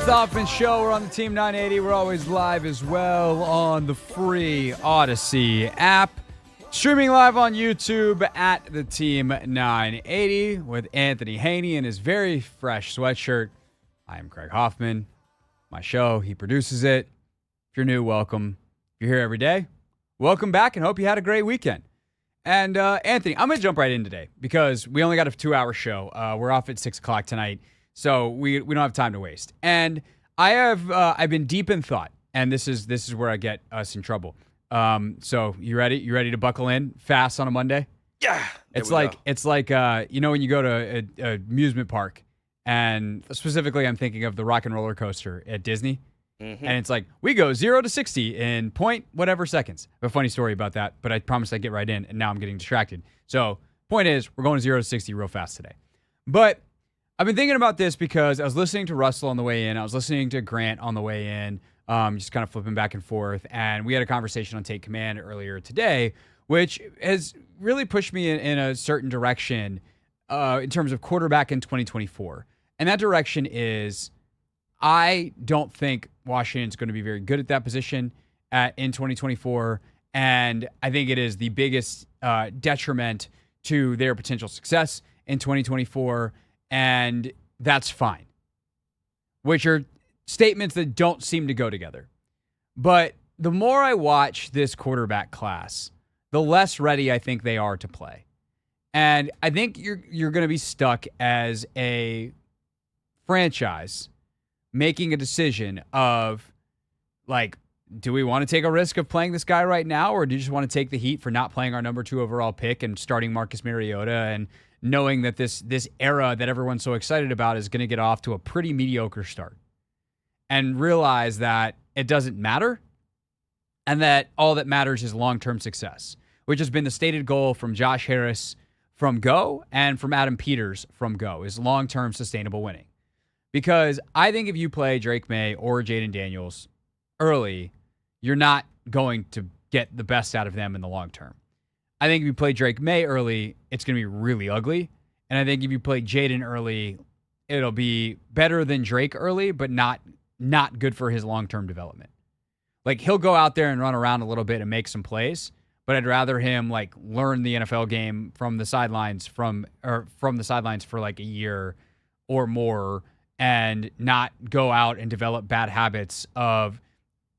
the Hoffman Show. We're on the Team 980. We're always live as well on the free Odyssey app. Streaming live on YouTube at the Team 980 with Anthony Haney in his very fresh sweatshirt. I am Craig Hoffman. My show, he produces it. If you're new, welcome. If you're here every day, welcome back and hope you had a great weekend. And Anthony, I'm going to jump right in today because we only got a 2-hour show. We're off at 6 o'clock tonight, so we don't have time to waste. And I've been deep in thought, and this is where I get us in trouble. So you ready? You ready to buckle in fast on a Monday? Yeah. It's like you know when you go to a amusement park, and specifically I'm thinking of the Rock and Roller Coaster at Disney. Mm-hmm. And it's like, we go 0 to 60 in point whatever seconds. I have a funny story about that, but I promised I'd get right in, and now I'm getting distracted. So, point is, we're going 0 to 60 real fast today. But I've been thinking about this because I was listening to Russell on the way in. I was listening to Grant on the way in, just kind of flipping back and forth. And we had a conversation on Take Command earlier today, which has really pushed me in a certain direction in terms of quarterback in 2024. And that direction is, I don't think Washington's going to be very good at that position in 2024, and I think it is the biggest detriment to their potential success in 2024, and that's fine. Which are statements that don't seem to go together. But the more I watch this quarterback class, the less ready I think they are to play. And I think you're going to be stuck as a franchise making a decision of, like, do we want to take a risk of playing this guy right now, or do you just want to take the heat for not playing our number 2 overall pick and starting Marcus Mariota and knowing that this era that everyone's so excited about is going to get off to a pretty mediocre start, and realize that it doesn't matter and that all that matters is long-term success, which has been the stated goal from Josh Harris from Go and from Adam Peters from Go, is long-term sustainable winning. Because I think if you play Drake May or Jaden Daniels early, you're not going to get the best out of them in the long term. I think if you play Drake May early, it's going to be really ugly. And I think if you play Jaden early, it'll be better than Drake early, but not good for his long-term development. Like, he'll go out there and run around a little bit and make some plays, but I'd rather him like learn the NFL game from the sidelines for like a year or more, and not go out and develop bad habits of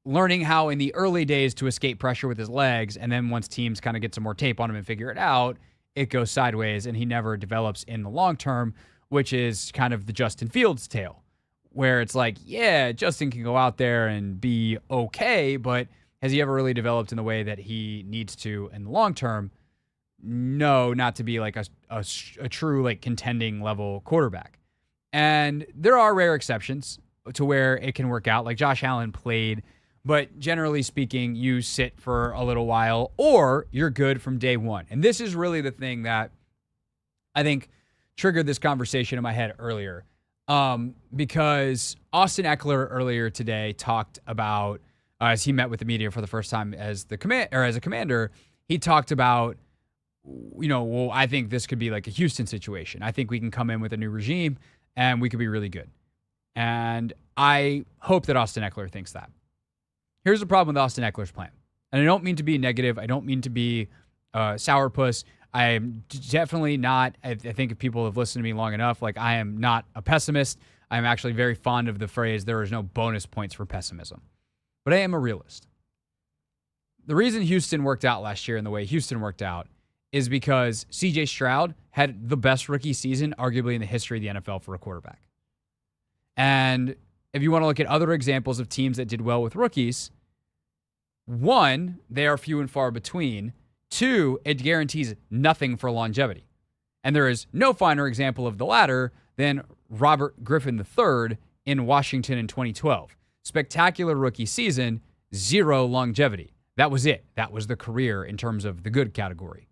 learning how in the early days to escape pressure with his legs, and then once teams kind of get some more tape on him and figure it out, it goes sideways and he never develops in the long term, which is kind of the Justin Fields tale, where it's like, yeah, Justin can go out there and be okay, but has he ever really developed in the way that he needs to in the long term? No, not to be like a true like contending level quarterback. And there are rare exceptions to where it can work out. Like Josh Allen played, but generally speaking, you sit for a little while or you're good from day one. And this is really the thing that I think triggered this conversation in my head earlier. Because Austin Eckler earlier today talked about, as he met with the media for the first time as a commander, he talked about, well, I think this could be like a Houston situation. I think we can come in with a new regime and we could be really good. And I hope that Austin Eckler thinks that. Here's the problem with Austin Eckler's plan. And I don't mean to be negative. I don't mean to be sourpuss. I am definitely not. I think if people have listened to me long enough, like, I am not a pessimist. I'm actually very fond of the phrase, there is no bonus points for pessimism. But I am a realist. The reason Houston worked out last year and the way Houston worked out is because C.J. Stroud had the best rookie season, arguably in the history of the NFL for a quarterback. And if you want to look at other examples of teams that did well with rookies, 1, they are few and far between. 2, it guarantees nothing for longevity. And there is no finer example of the latter than Robert Griffin III in Washington in 2012. Spectacular rookie season, 0 longevity. That was it. That was the career in terms of the good category.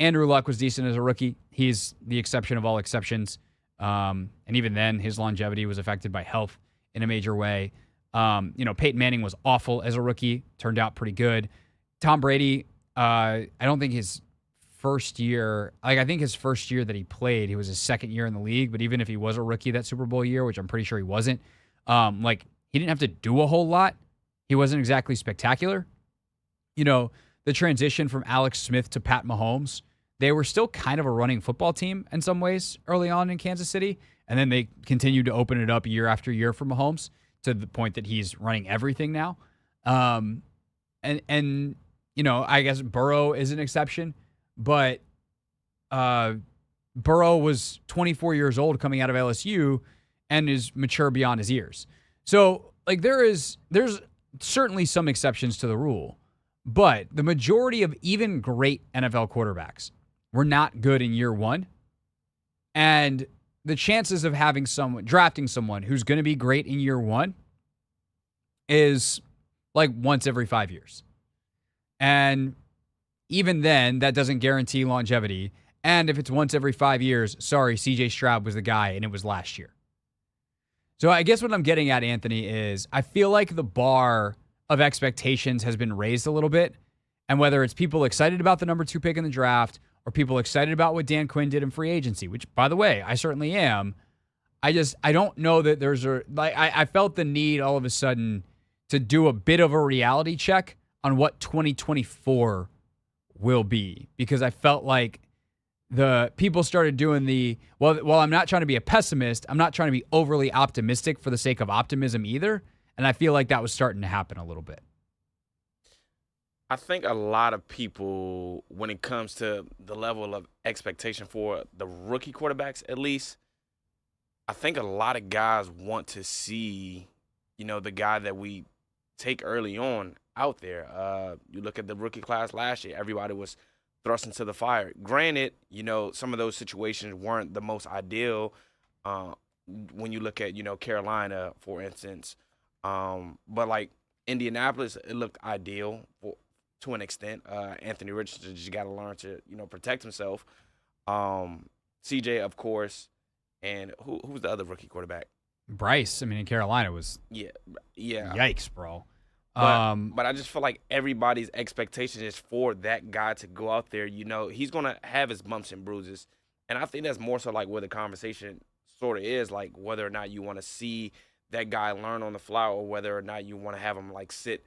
Andrew Luck was decent as a rookie. He's the exception of all exceptions. And even then, his longevity was affected by health in a major way. Peyton Manning was awful as a rookie, turned out pretty good. Tom Brady, I don't think his first year, like I think his first year that he played, he was his second year in the league. But even if he was a rookie that Super Bowl year, which I'm pretty sure he wasn't, like he didn't have to do a whole lot. He wasn't exactly spectacular. You know, the transition from Alex Smith to Pat Mahomes, they were still kind of a running football team in some ways early on in Kansas City. And then they continued to open it up year after year for Mahomes to the point that he's running everything now. And you know, I guess Burrow is an exception, but Burrow was 24 years old coming out of LSU and is mature beyond his years. So, like, there's certainly some exceptions to the rule, but the majority of even great NFL quarterbacks were not good in year one. And the chances of drafting someone who's going to be great in year one is like once every 5 years. And even then, that doesn't guarantee longevity. And if it's once every 5 years, sorry, CJ Stroud was the guy, and it was last year. So I guess what I'm getting at, Anthony, is I feel like the bar of expectations has been raised a little bit. And whether it's people excited about the number 2 pick in the draft or people excited about what Dan Quinn did in free agency, which, by the way, I certainly am, I don't know that I felt the need all of a sudden to do a bit of a reality check on what 2024 will be, because I felt like the people started doing well, I'm not trying to be a pessimist. I'm not trying to be overly optimistic for the sake of optimism either. And I feel like that was starting to happen a little bit. I think a lot of people, when it comes to the level of expectation for the rookie quarterbacks, at least, I think a lot of guys want to see, you know, the guy that we take early on out there. You look at the rookie class last year, everybody was thrust into the fire. Granted, you know, some of those situations weren't the most ideal when you look at, you know, Carolina, for instance. But like Indianapolis, it looked ideal to an extent. Anthony Richardson just got to learn to, you know, protect himself. CJ, of course, and who's the other rookie quarterback? Bryce. I mean, in Carolina was yikes, bro. But I just feel like everybody's expectation is for that guy to go out there. You know, he's going to have his bumps and bruises. And I think that's more so like where the conversation sort of is, like whether or not you want to see that guy learn on the fly or whether or not you want to have him like sit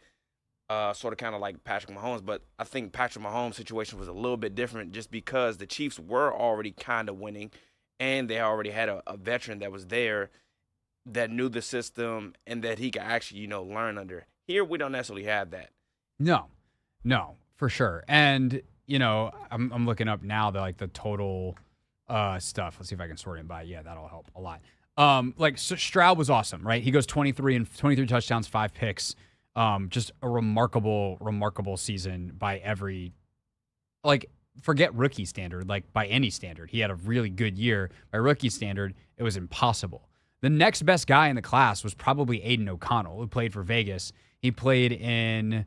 sort of kind of like Patrick Mahomes. But I think Patrick Mahomes' situation was a little bit different just because the Chiefs were already kind of winning and they already had a veteran that was there that knew the system and that he could actually, you know, learn under. Here, we don't necessarily have that. No, for sure. And, you know, I'm looking up now the total stuff. Let's see if I can sort it by. Yeah, that'll help a lot. So Stroud was awesome, right? He goes 23 touchdowns, 5 picks. Just a remarkable season by every, like, forget rookie standard, like by any standard. He had a really good year. By rookie standard, it was impossible. The next best guy in the class was probably Aiden O'Connell, who played for Vegas. He played in,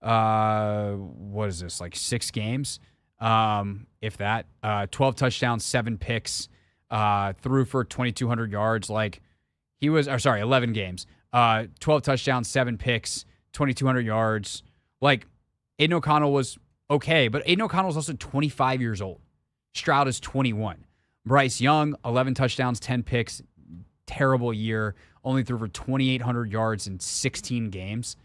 6 games, if that. 12 touchdowns, 7 picks, threw for 2,200 yards. 11 games. 12 touchdowns, 7 picks, 2,200 yards. Like, Aiden O'Connell was okay, but Aiden O'Connell is also 25 years old. Stroud is 21. Bryce Young, 11 touchdowns, 10 picks, terrible year, only threw for 2,800 yards in 16 games.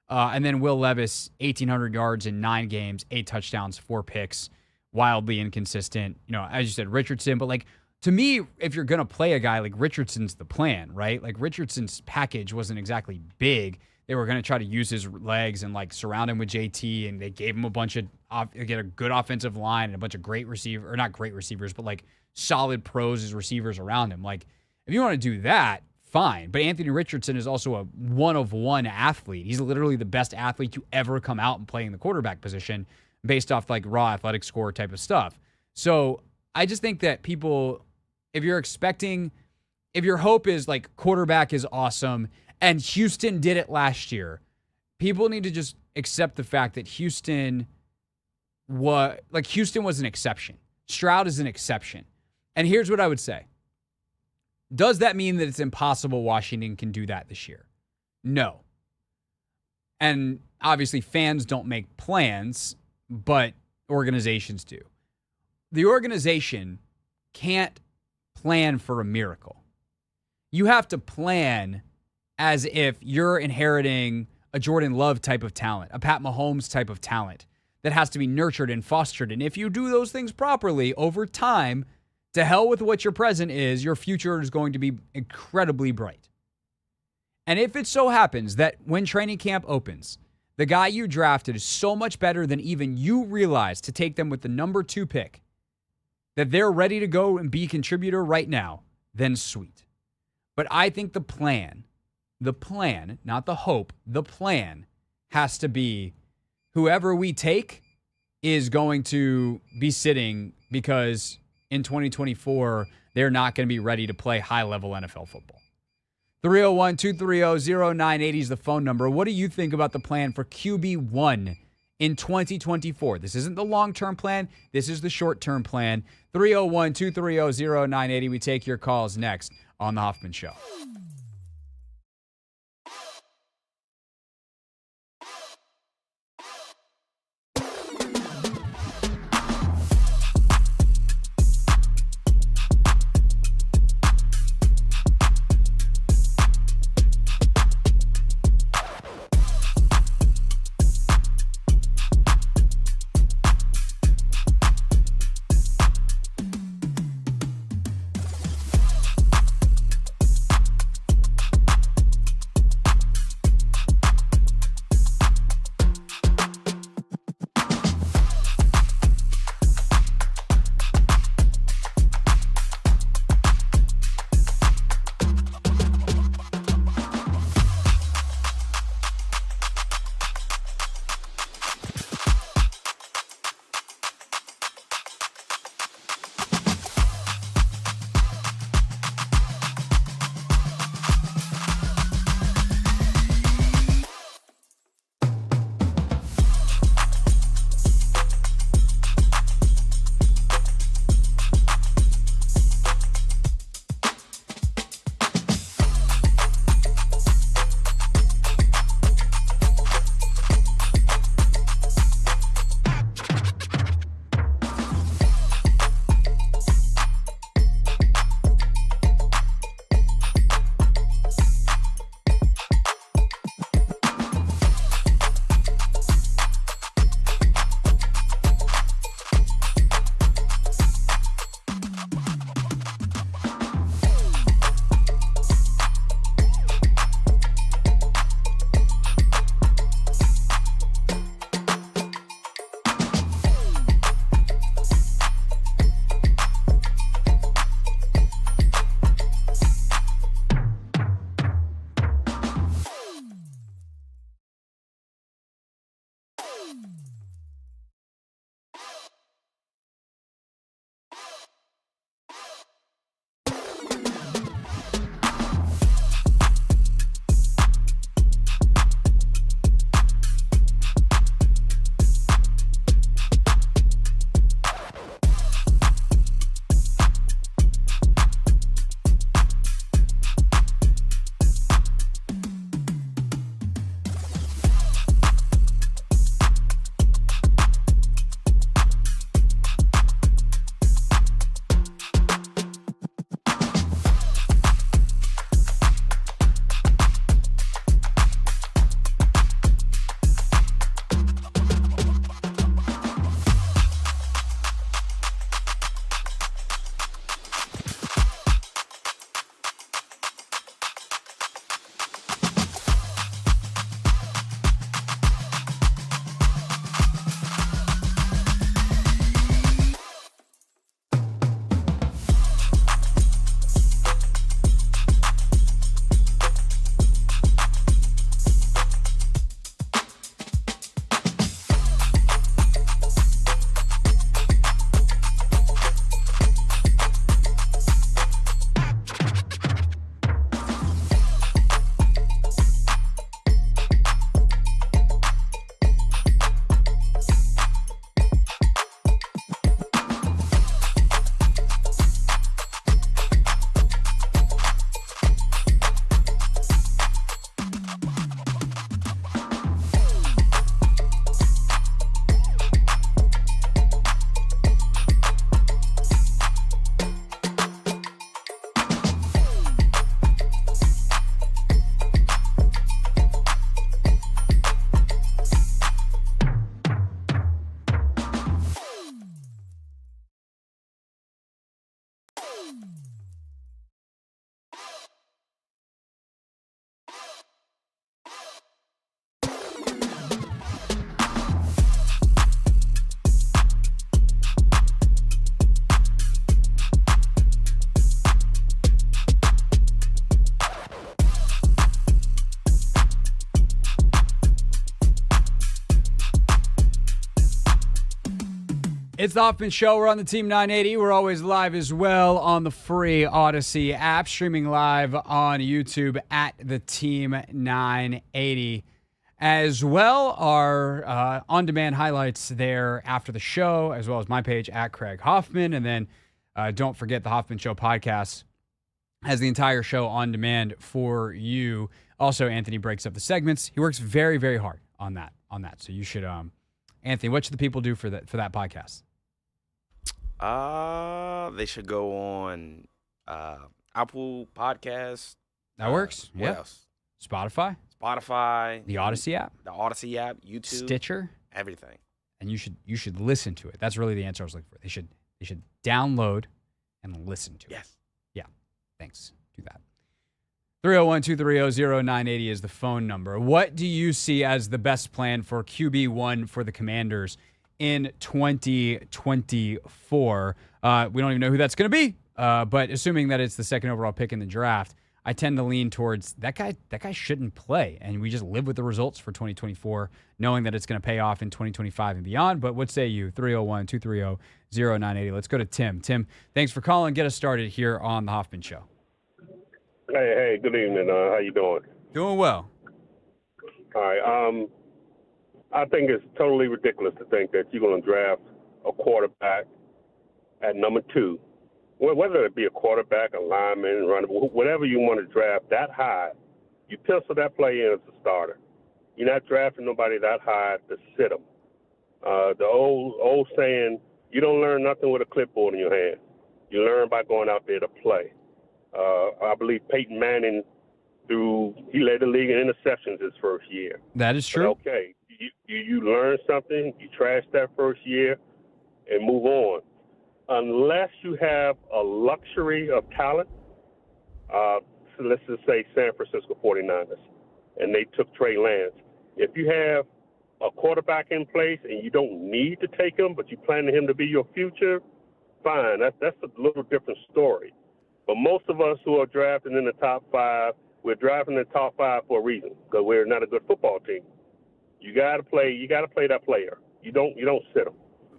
And then Will Levis, 1,800 yards in 9 games, 8 touchdowns, 4 picks, wildly inconsistent. You know, as you said, Richardson. But, like, to me, if you're going to play a guy, like, Richardson's the plan, right? Like, Richardson's package wasn't exactly big. They were going to try to use his legs and, like, surround him with JT, and they gave him get a good offensive line and a bunch of great receivers, or not great receivers, but, like, solid pros as receivers around him. Like, if you want to do that, fine. But Anthony Richardson is also a one-of-one athlete. He's literally the best athlete to ever come out and play in the quarterback position based off, like, raw athletic score type of stuff. So I just think that people, if your hope is, like, quarterback is awesome and Houston did it last year, people need to just accept the fact that Houston was an exception. Stroud is an exception. And here's what I would say. Does that mean that it's impossible Washington can do that this year? No. And obviously fans don't make plans, but organizations do. the organization can't plan for a miracle. You have to plan as if you're inheriting a Jordan Love type of talent, a Pat Mahomes type of talent that has to be nurtured and fostered. And if you do those things properly over time, to hell with what your present is, your future is going to be incredibly bright. And if it so happens that when training camp opens, the guy you drafted is so much better than even you realized to take them with the number 2 pick, that they're ready to go and be a contributor right now, then sweet. But I think the plan, not the hope, the plan has to be whoever we take is going to be sitting because in 2024, they're not going to be ready to play high-level NFL football. 301-230-0980 is the phone number. What do you think about the plan for QB1 in 2024? This isn't the long-term plan. This is the short-term plan. 301-230-0980. We take your calls next on The Hoffman Show. It's the Hoffman Show. We're on the Team 980. We're always live as well on the free Odyssey app, streaming live on YouTube at the Team 980. As well, our on-demand highlights there after the show, as well as my page at Craig Hoffman. And then don't forget the Hoffman Show podcast has the entire show on demand for you. Also, Anthony breaks up the segments. He works very, very hard on that. So you should, Anthony, what should the people do for that podcast? They should go on Apple Podcasts. That works. What else? Spotify, the Odyssey app, YouTube, Stitcher, everything. And you should listen to it. That's really the answer I was looking for. They should download and listen to it. Yes. Yeah. Thanks. Do that. 301-230-0980 is the phone number. What do you see as the best plan for QB1 for the Commanders in 2024? We don't even know who that's going to be, but assuming that it's the second overall pick in the draft, I tend to lean towards that guy. That guy shouldn't play, and we just live with the results for 2024, knowing that it's going to pay off in 2025 and beyond. But what say you? 301-230-0980. Let's go to Tim. Tim, thanks for calling. Get us started here on the Hoffman Show. Hey, good evening. How you doing? Doing well. All right. I think it's totally ridiculous to think that you're going to draft a quarterback at number 2. Whether it be a quarterback, a lineman, runner, whatever you want to draft that high, you pencil that player in as a starter. You're not drafting nobody that high to sit them. The old saying, you don't learn nothing with a clipboard in your hand. You learn by going out there to play. I believe Peyton Manning, he led the league in interceptions his first year. That is true. But okay, you learn something, you trash that first year, and move on. Unless you have a luxury of talent, so let's just say San Francisco 49ers, and they took Trey Lance. If you have a quarterback in place and you don't need to take him, but you plan him to be your future, fine. That's a little different story. But most of us who are drafted in the top 5, we're drafting in the top 5 for a reason, because we're not a good football team. You got to play that player. You don't sit him.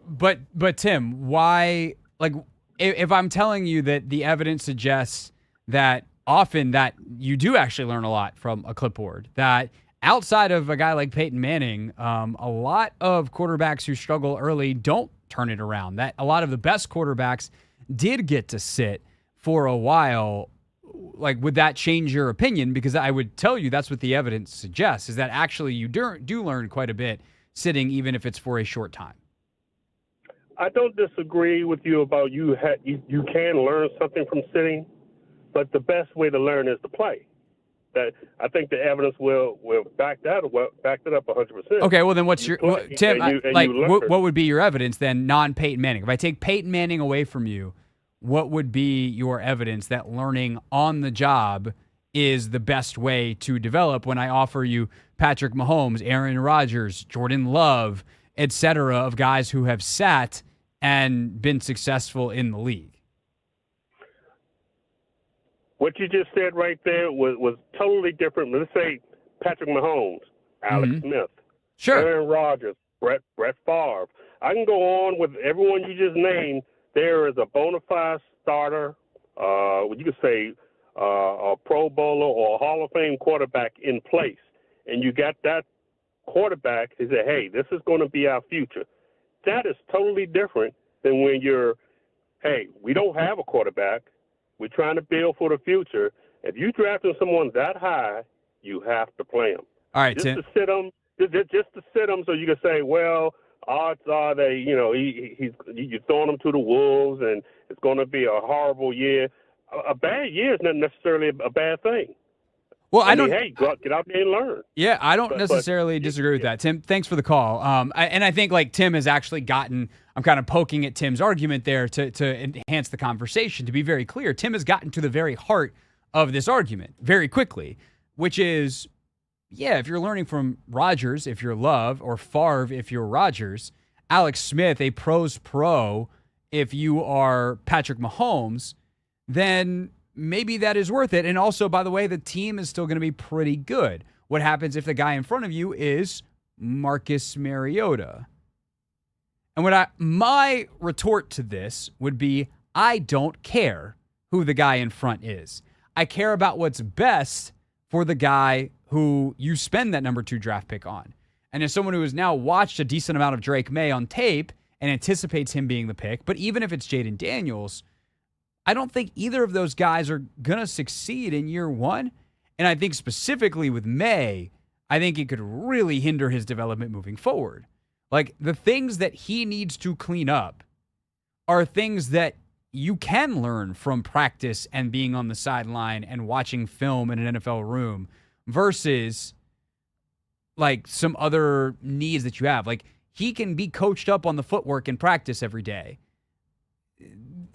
But Tim, why, like, if I'm telling you that the evidence suggests that often that you do actually learn a lot from a clipboard, that outside of a guy like Peyton Manning, a lot of quarterbacks who struggle early don't turn it around, that a lot of the best quarterbacks did get to sit for a while, like, would that change your opinion? Because I would tell you that's what the evidence suggests, is that actually you do learn quite a bit sitting, even if it's for a short time. I don't disagree with you about you can learn something from sitting, but the best way to learn is to play. That I think the evidence will back that up 100%. Okay, well then what's your Tim? What would be your evidence then? Non-Peyton Manning. If I take Peyton Manning away from you, what would be your evidence that learning on the job is the best way to develop? When I offer you Patrick Mahomes, Aaron Rodgers, Jordan Love, etc., of guys who have sat and been successful in the league. What you just said right there was totally different. Let's say Patrick Mahomes, Alex Smith, sure, Aaron Rodgers, Brett Favre. I can go on with everyone you just named. There is a bona fide starter, you could say a Pro Bowler or a Hall of Fame quarterback in place, and you got that quarterback who said, hey, this is going to be our future. That is totally different than when we don't have a quarterback. We're trying to build for the future. If you drafting someone that high, you have to play them. All right, Tim. Just to sit them so you can say, well, odds are you're throwing them to the wolves and it's going to be a horrible year. A bad year is not necessarily a bad thing. Well, hey, get out there and learn. Yeah, I don't necessarily disagree with that. Tim, thanks for the call. And I think, like, Tim has actually gotten, I'm kind of poking at Tim's argument there to enhance the conversation. To be very clear, Tim has gotten to the very heart of this argument very quickly, which is, yeah, if you're learning from Rodgers, if you're Love, or Favre, if you're Rodgers, Alex Smith, a pro's pro, if you are Patrick Mahomes, then maybe that is worth it. And also, by the way, the team is still going to be pretty good. What happens if the guy in front of you is Marcus Mariota? And my retort to this would be, I don't care who the guy in front is. I care about what's best for the guy who you spend that number 2 draft pick on. And as someone who has now watched a decent amount of Drake May on tape and anticipates him being the pick, but even if it's Jaden Daniels, I don't think either of those guys are going to succeed in year 1. And I think specifically with May, I think it could really hinder his development moving forward. Like, the things that he needs to clean up are things that you can learn from practice and being on the sideline and watching film in an NFL room versus like some other needs that you have. Like, he can be coached up on the footwork in practice every day.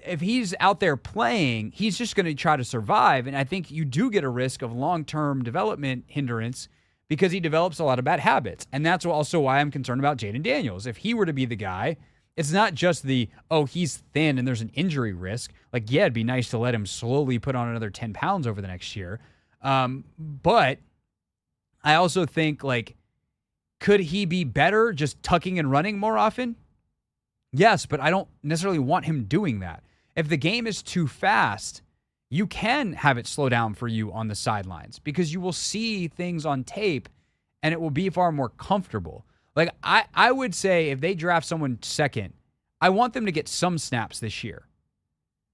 If he's out there playing, he's just going to try to survive. And I think you do get a risk of long-term development hindrance because he develops a lot of bad habits. And that's also why I'm concerned about Jaden Daniels. If he were to be the guy, it's not just he's thin and there's an injury risk. Like, yeah, it'd be nice to let him slowly put on another 10 pounds over the next year. But I also think, like, could he be better just tucking and running more often? Yes, but I don't necessarily want him doing that. If the game is too fast, you can have it slow down for you on the sidelines because you will see things on tape and it will be far more comfortable. Like, I would say if they draft someone second, I want them to get some snaps this year.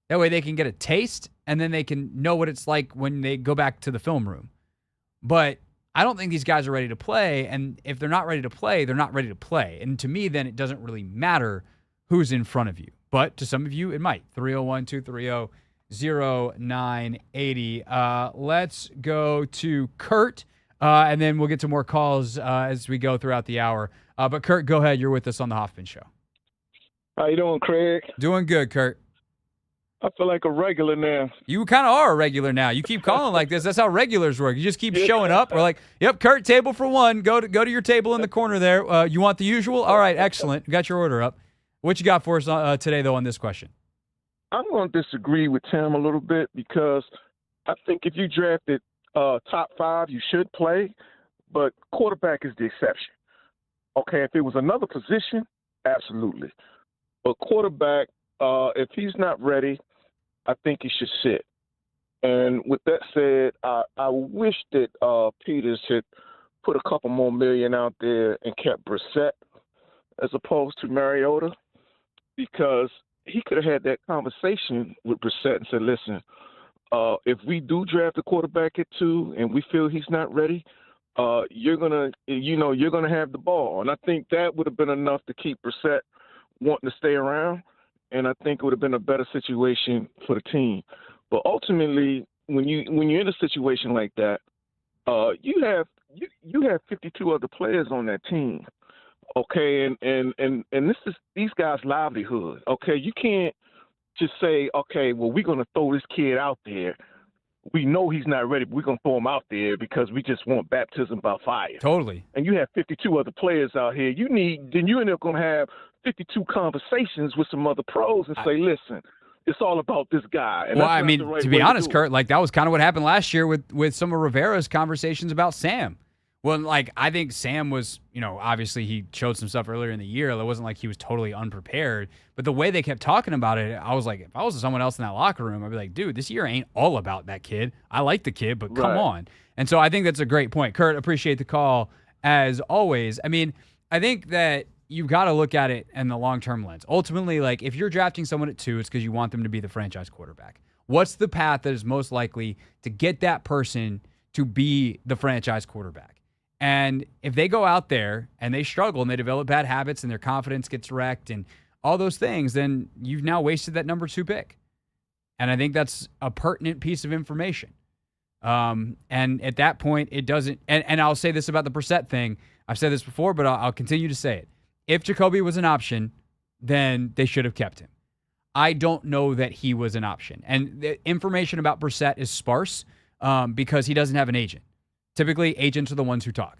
That way they can get a taste and then they can know what it's like when they go back to the film room. But I don't think these guys are ready to play, and if they're not ready to play, they're not ready to play. And to me, then it doesn't really matter who's in front of you. But to some of you, it might. 301-230-0980. Let's go to Kurt, and then we'll get to more calls as we go throughout the hour. But Kurt, go ahead. You're with us on the Hoffman Show. How you doing, Craig? Doing good, Kurt. I feel like a regular now. You kind of are a regular now. You keep calling like this. That's how regulars work. You just keep showing up. We're like, yep, Kurt, table for one. Go to your table in the corner there. You want the usual? All right, excellent. Got your order up. What you got for us today, though, on this question? I'm going to disagree with Tim a little bit because I think if you drafted top 5, you should play, but quarterback is the exception. Okay, if it was another position, absolutely. But quarterback, if he's not ready, I think he should sit. And with that said, I wish that Peters had put a couple more million out there and kept Brissett as opposed to Mariota, because he could have had that conversation with Brissett and said, listen, if we do draft a quarterback at 2 and we feel he's not ready, you're gonna have the ball. And I think that would have been enough to keep Brissett wanting to stay around, and I think it would have been a better situation for the team. But ultimately, when you're in a situation like that, you have 52 other players on that team. Okay, and this is these guys' livelihood. Okay, you can't just say, okay, well, we're gonna throw this kid out there. We know he's not ready, but we're gonna throw him out there because we just want baptism by fire. Totally. And you have 52 other players out here. Then you end up gonna have 52 conversations with some other pros and say, listen, it's all about this guy. And well, I mean, to be honest, Kurt, like that was kind of what happened last year with some of Rivera's conversations about Sam. Well, like, I think Sam was, obviously he showed some stuff earlier in the year. It wasn't like he was totally unprepared. But the way they kept talking about it, I was like, if I was someone else in that locker room, I'd be like, dude, this year ain't all about that kid. I like the kid, but come on. And so I think that's a great point. Kurt, appreciate the call as always. I mean, I think that you've got to look at it in the long-term lens. Ultimately, like, if you're drafting someone at 2, it's because you want them to be the franchise quarterback. What's the path that is most likely to get that person to be the franchise quarterback? And if they go out there and they struggle and they develop bad habits and their confidence gets wrecked and all those things, then you've now wasted that number 2 pick. And I think that's a pertinent piece of information. And at that point, it doesn't. And I'll say this about the Brissett thing. I've said this before, but I'll continue to say it. If Jacoby was an option, then they should have kept him. I don't know that he was an option. And the information about Brissett is sparse because he doesn't have an agent. Typically, agents are the ones who talk.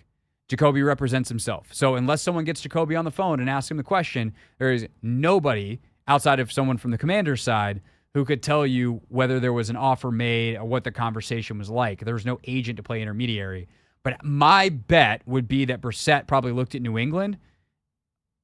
Jacoby represents himself. So unless someone gets Jacoby on the phone and asks him the question, there is nobody outside of someone from the Commander's side who could tell you whether there was an offer made or what the conversation was like. There was no agent to play intermediary. But my bet would be that Brissett probably looked at New England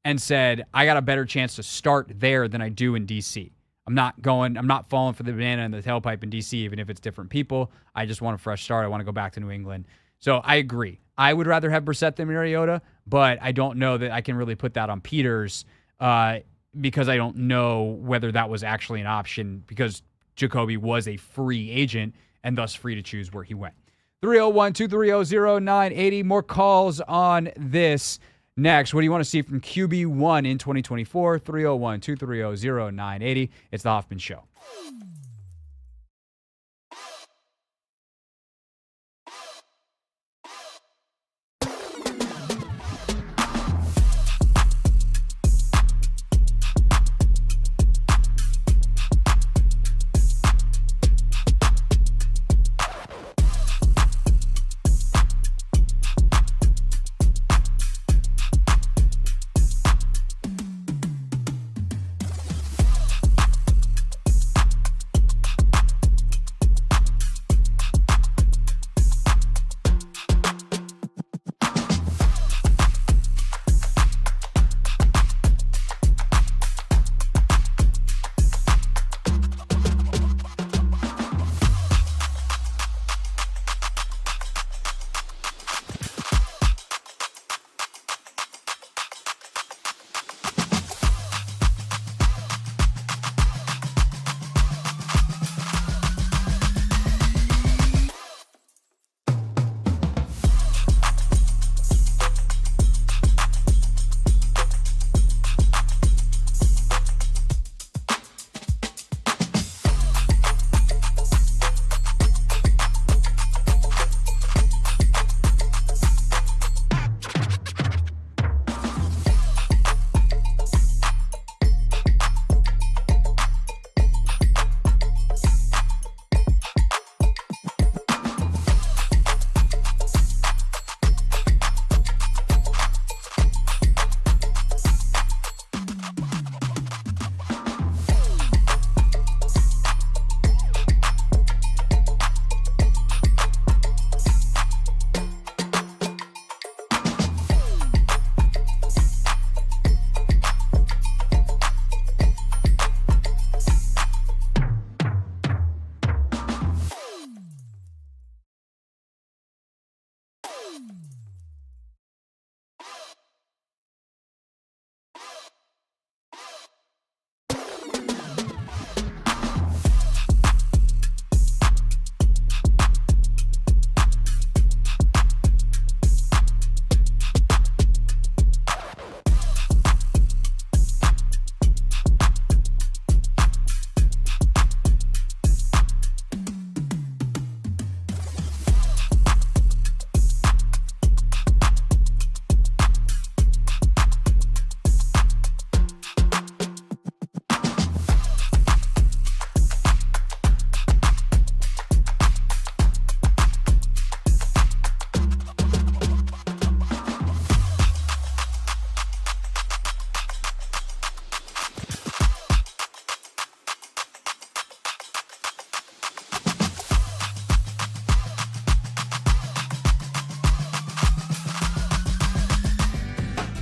and said, I got a better chance to start there than I do in D.C. I'm not falling for the banana in the tailpipe in D.C., even if it's different people. I just want a fresh start. I want to go back to New England. So I agree. I would rather have Brissett than Mariota, but I don't know that I can really put that on Peters because I don't know whether that was actually an option because Jacoby was a free agent and thus free to choose where he went. 301-230-0980. More calls on this next. What do you want to see from QB1 in 2024? 301-230-0980. It's the Hoffman Show.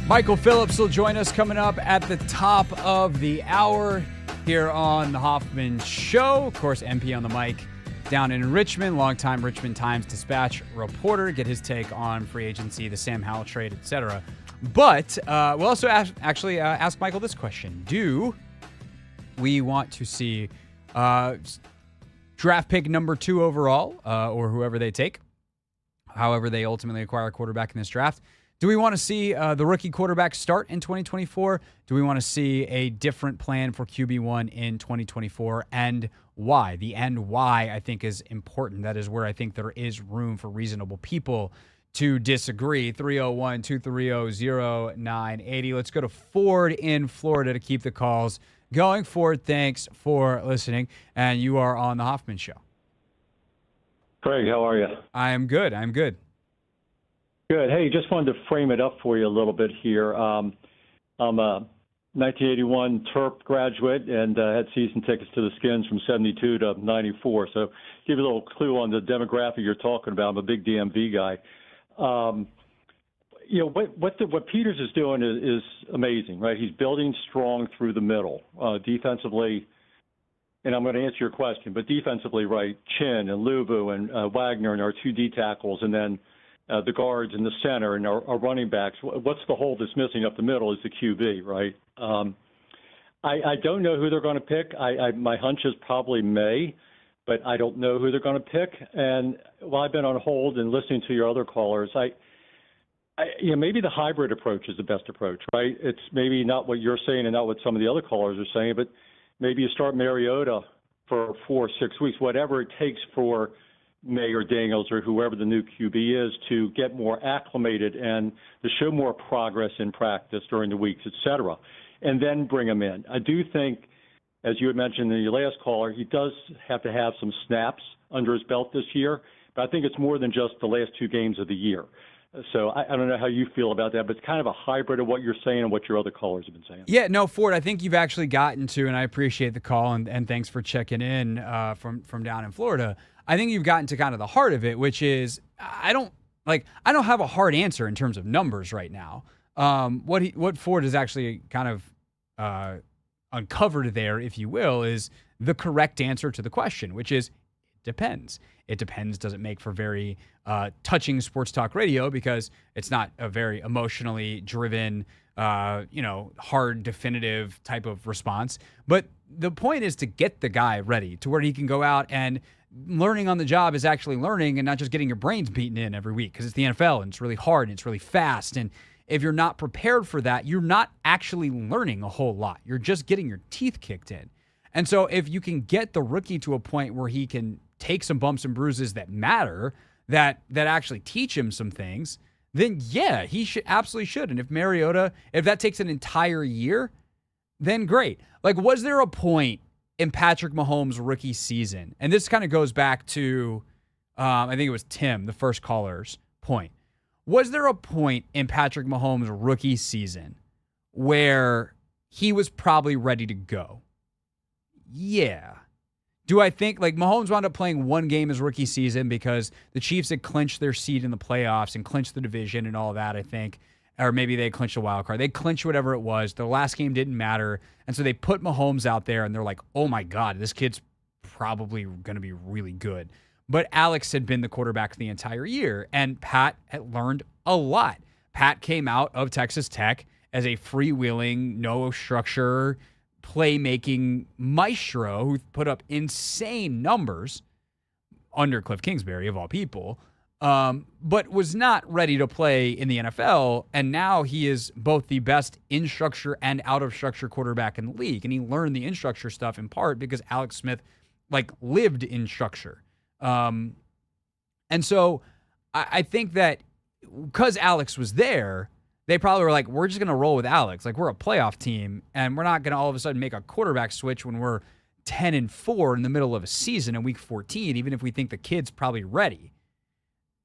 Michael Phillips will join us coming up at the top of the hour here on the Hoffman Show. Of course, MP on the mic down in Richmond, longtime Richmond Times-Dispatch reporter. Get his take on free agency, the Sam Howell trade, etc. But we'll also ask Michael this question. Do we want to see draft pick number 2 overall, or whoever they take, however they ultimately acquire a quarterback in this draft? Do we want to see the rookie quarterback start in 2024? Do we want to see a different plan for QB1 in 2024? And why? The and why, I think, is important. That is where I think there is room for reasonable people to disagree. 301-230-0980. Let's go to Ford in Florida to keep the calls going. Ford, thanks for listening. And you are on the Hoffman Show. Craig, how are you? I am good. Good. Hey, just wanted to frame it up for you a little bit here. I'm a 1981 Terp graduate and had season tickets to the Skins from 72 to 94. So give you a little clue on the demographic you're talking about. I'm a big DMV guy. what Peters is doing is amazing, right? He's building strong through the middle, defensively. And I'm going to answer your question, but defensively, right? Chin and Luvu and Wagner and our 2 D tackles, and then the guards in the center and our running backs. What's the hole that's missing up the middle is the QB, right? I don't know who they're going to pick. My hunch is probably May, but I don't know who they're going to pick. And while I've been on hold and listening to your other callers, maybe the hybrid approach is the best approach, right? It's maybe not what you're saying and not what some of the other callers are saying, but maybe you start Mariota for 4 or 6 weeks, whatever it takes for May or Daniels or whoever the new QB is to get more acclimated and to show more progress in practice during the weeks, et cetera, and then bring him in. I do think, as you had mentioned in your last caller, he does have to have some snaps under his belt this year, but I think it's more than just the last 2 games of the year. So I don't know how you feel about that, but it's kind of a hybrid of what you're saying and what your other callers have been saying. Yeah, no, Ford, I think you've actually gotten to, and I appreciate the call, and thanks for checking in from down in Florida. I think you've gotten to kind of the heart of it, which is I don't have a hard answer in terms of numbers right now. What Ford has actually kind of uncovered there, if you will, is the correct answer to the question, which is it depends. It depends doesn't make for very touching sports talk radio because it's not a very emotionally driven, hard, definitive type of response. But the point is to get the guy ready to where he can go out and learning on the job is actually learning and not just getting your brains beaten in every week because it's the NFL and it's really hard and it's really fast. And if you're not prepared for that, you're not actually learning a whole lot. You're just getting your teeth kicked in. And so if you can get the rookie to a point where he can take some bumps and bruises that matter, that actually teach him some things, then yeah, he absolutely should. And if that takes an entire year, then great. Like, was there a point in Patrick Mahomes' rookie season, and this kind of goes back to, I think it was Tim, the first caller's point. Was there a point in Patrick Mahomes' rookie season where he was probably ready to go? Yeah. Do I think, Mahomes wound up playing 1 game his rookie season because the Chiefs had clinched their seat in the playoffs and clinched the division and all that, I think. Or maybe they clinched a wild card. They clinched whatever it was. The last game didn't matter. And so they put Mahomes out there and they're like, oh my God, this kid's probably going to be really good. But Alex had been the quarterback the entire year, and Pat had learned a lot. Pat came out of Texas Tech as a freewheeling, no structure, playmaking maestro who put up insane numbers under Cliff Kingsbury, of all people, but was not ready to play in the NFL. And now he is both the best in structure and out of structure quarterback in the league. And he learned the in structure stuff in part because Alex Smith lived in structure. And so I think that because Alex was there, they probably were like, we're just going to roll with Alex. We're a playoff team, and we're not going to all of a sudden make a quarterback switch when we're 10-4 in the middle of a season in week 14, even if we think the kid's probably ready.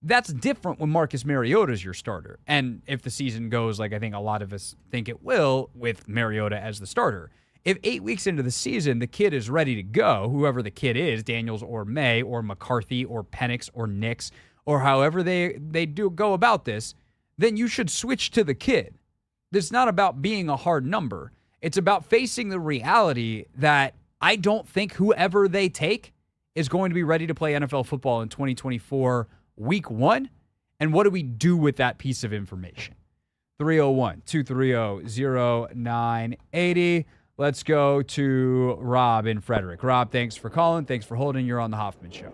That's different when Marcus Mariota is your starter. And if the season goes like I think a lot of us think it will, with Mariota as the starter. If 8 weeks into the season, the kid is ready to go, whoever the kid is, Daniels or May or McCarthy or Penix or Nix, or however they do go about this, then you should switch to the kid. It's not about being a hard number. It's about facing the reality that I don't think whoever they take is going to be ready to play NFL football in 2024 week 1. And what do we do with that piece of information? 301-230-0980. Let's go to Rob in Frederick. Rob, thanks for calling. Thanks for holding. You're on the Hoffman Show.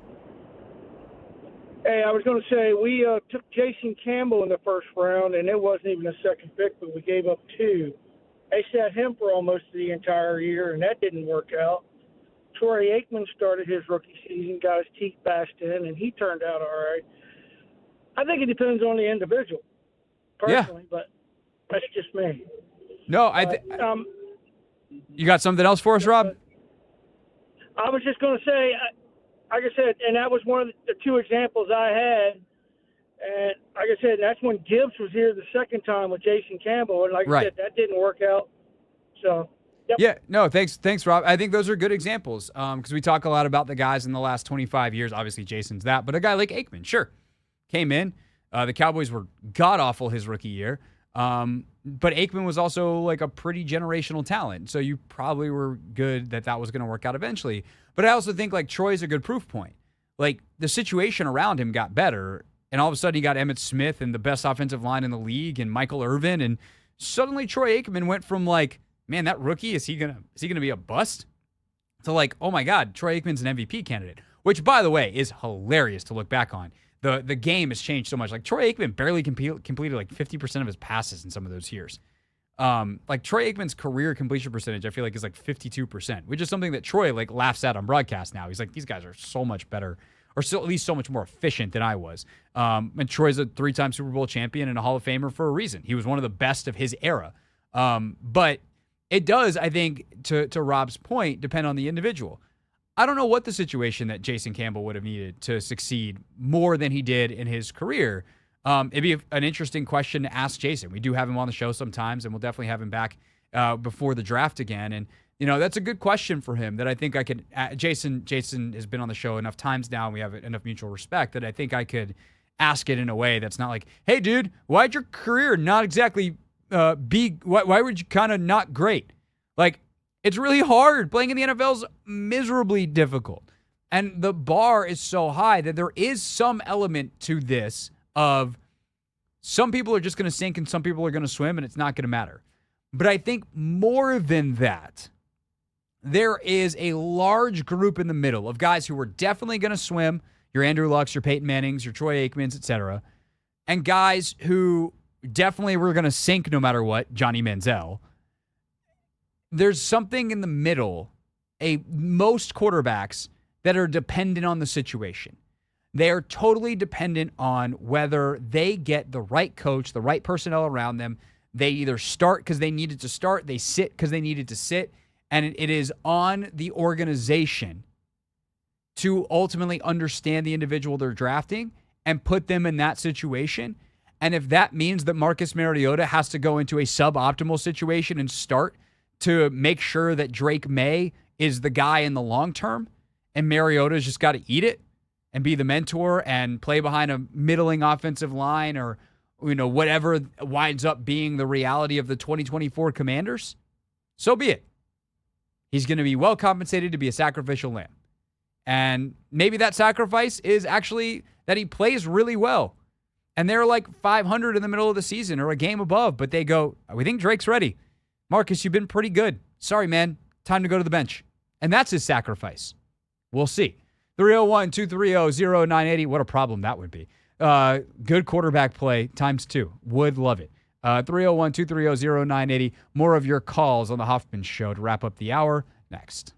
Hey, I was going to say, we took Jason Campbell in the first round, and it wasn't even a second pick, but we gave up 2. They sat him for almost the entire year, and that didn't work out. Troy Aikman started his rookie season, got his teeth bashed in, and he turned out all right. I think it depends on the individual, personally, but that's just me. No, you got something else for us, Rob? I was just going to say, like I said, and that was one of the 2 examples I had. And like I said, that's when Gibbs was here the second time with Jason Campbell. And like I said, that didn't work out. So, yep. Yeah, no, thanks, Rob. I think those are good examples because we talk a lot about the guys in the last 25 years. Obviously, Jason's that. But a guy like Aikman, sure, came in, The Cowboys were god-awful his rookie year. But Aikman was also like a pretty generational talent. So you probably were good that was going to work out eventually. But I also think like Troy's a good proof point. Like the situation around him got better, and all of a sudden he got Emmitt Smith and the best offensive line in the league and Michael Irvin, and suddenly Troy Aikman went from like, man, that rookie, is he gonna be a bust? To like, oh my God, Troy Aikman's an MVP candidate. Which, by the way, is hilarious to look back on. The game has changed so much. Like Troy Aikman barely completed like 50% of his passes in some of those years. Like Troy Aikman's career completion percentage, I feel like is like 52%, which is something that Troy like laughs at on broadcast now. He's like, these guys are so much better, or still at least so much more efficient than I was. And Troy's a 3-time Super Bowl champion and a Hall of Famer for a reason. He was one of the best of his era. But it does, I think, to Rob's point, depend on the individual. I don't know what the situation that Jason Campbell would have needed to succeed more than he did in his career. It'd be an interesting question to ask Jason. We do have him on the show sometimes, and we'll definitely have him back before the draft again. And, you know, that's a good question for him that I think I could Jason has been on the show enough times now, and we have enough mutual respect that I think I could ask it in a way that's not like, hey, dude, why'd your career not exactly why were you kind of not great? Like, it's really hard. Playing in the NFL is miserably difficult. And the bar is so high that there is some element to this of some people are just going to sink and some people are going to swim, and it's not going to matter. But I think more than that, there is a large group in the middle of guys who are definitely going to swim, your Andrew Lucks, your Peyton Mannings, your Troy Aikmans, etc., and guys who definitely were going to sink no matter what, Johnny Manziel. There's something in the middle, most quarterbacks that are dependent on the situation. They are totally dependent on whether they get the right coach, the right personnel around them. They either start because they needed to start, they sit because they needed to sit, and it is on the organization to ultimately understand the individual they're drafting and put them in that situation. And if that means that Marcus Mariota has to go into a suboptimal situation and start to make sure that Drake May is the guy in the long term, and Mariota's just got to eat it and be the mentor and play behind a middling offensive line, or, you know, whatever winds up being the reality of the 2024 Commanders, so be it. He's going to be well compensated to be a sacrificial lamb. And maybe that sacrifice is actually that he plays really well. And they're like 500 in the middle of the season or a game above, but they go, we think Drake's ready. Marcus, you've been pretty good. Sorry, man. Time to go to the bench. And that's his sacrifice. We'll see. 301-230-0980. What a problem that would be. Good quarterback play times 2. Would love it. 301-230-0980. More of your calls on the Hoffman Show to wrap up the hour next.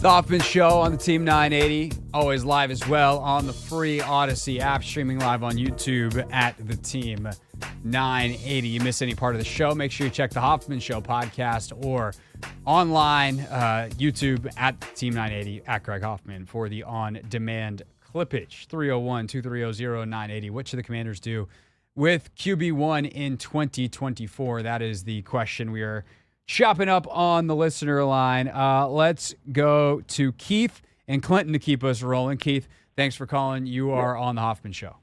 The Hoffman Show on the Team 980, always live as well on the free Odyssey app, streaming live on YouTube at the Team 980. You miss any part of the show, make sure you check the Hoffman Show podcast or online, YouTube at Team 980 at Greg Hoffman for the on-demand clippage. 301-230-0980. What should the Commanders do with QB1 in 2024? That is the question we are chopping up on the listener line. Let's go to Keith and Clinton to keep us rolling. Keith, thanks for calling. You are on the Hoffman Show.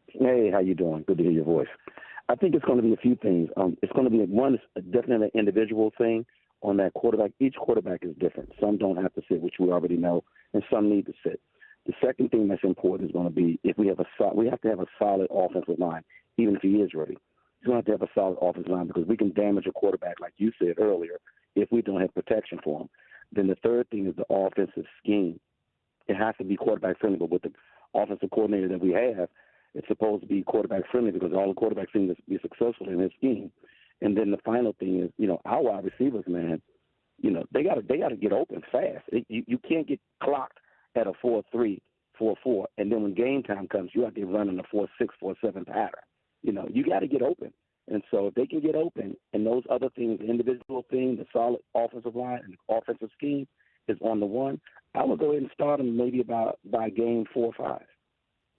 Hey, how you doing? Good to hear your voice. I think it's going to be a few things. It's going to be definitely an individual thing on that quarterback. Each quarterback is different. Some don't have to sit, which we already know, and some need to sit. The second thing that's important is going to be if we have to have a solid offensive line, even if he is ready. He's going to have a solid offensive line because we can damage a quarterback, like you said earlier, if we don't have protection for him. Then the third thing is the offensive scheme. It has to be quarterback friendly, but with the offensive coordinator that we have, it's supposed to be quarterback friendly because all the quarterbacks seem to be successful in his scheme. And then the final thing is, our wide receivers, man, they got to get open fast. You can't get clocked at a 4-3, 4-4, and then when game time comes, you have to run in a 4-6, 4-7 pattern. You got to get open. And so if they can get open and those other things, the individual thing, the solid offensive line and the offensive scheme is on the one, I would go ahead and start them maybe by game 4 or 5.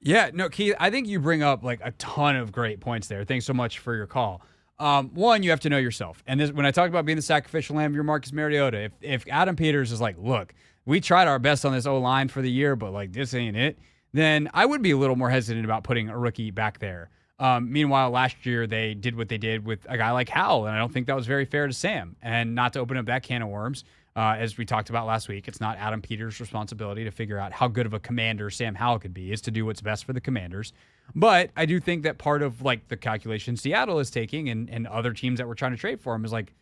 Yeah, no, Keith, I think you bring up like a ton of great points there. Thanks so much for your call. One, you have to know yourself. And this, when I talk about being the sacrificial lamb, you're Marcus Mariota. If Adam Peters is like, look, we tried our best on this O-line for the year, but like this ain't it, then I would be a little more hesitant about putting a rookie back there. Meanwhile, last year they did what they did with a guy like Howell, and I don't think that was very fair to Sam. And not to open up that can of worms, as we talked about last week, it's not Adam Peters' responsibility to figure out how good of a commander Sam Howell could be. It's to do what's best for the Commanders. But I do think that part of like the calculation Seattle is taking and other teams that were trying to trade for him is like,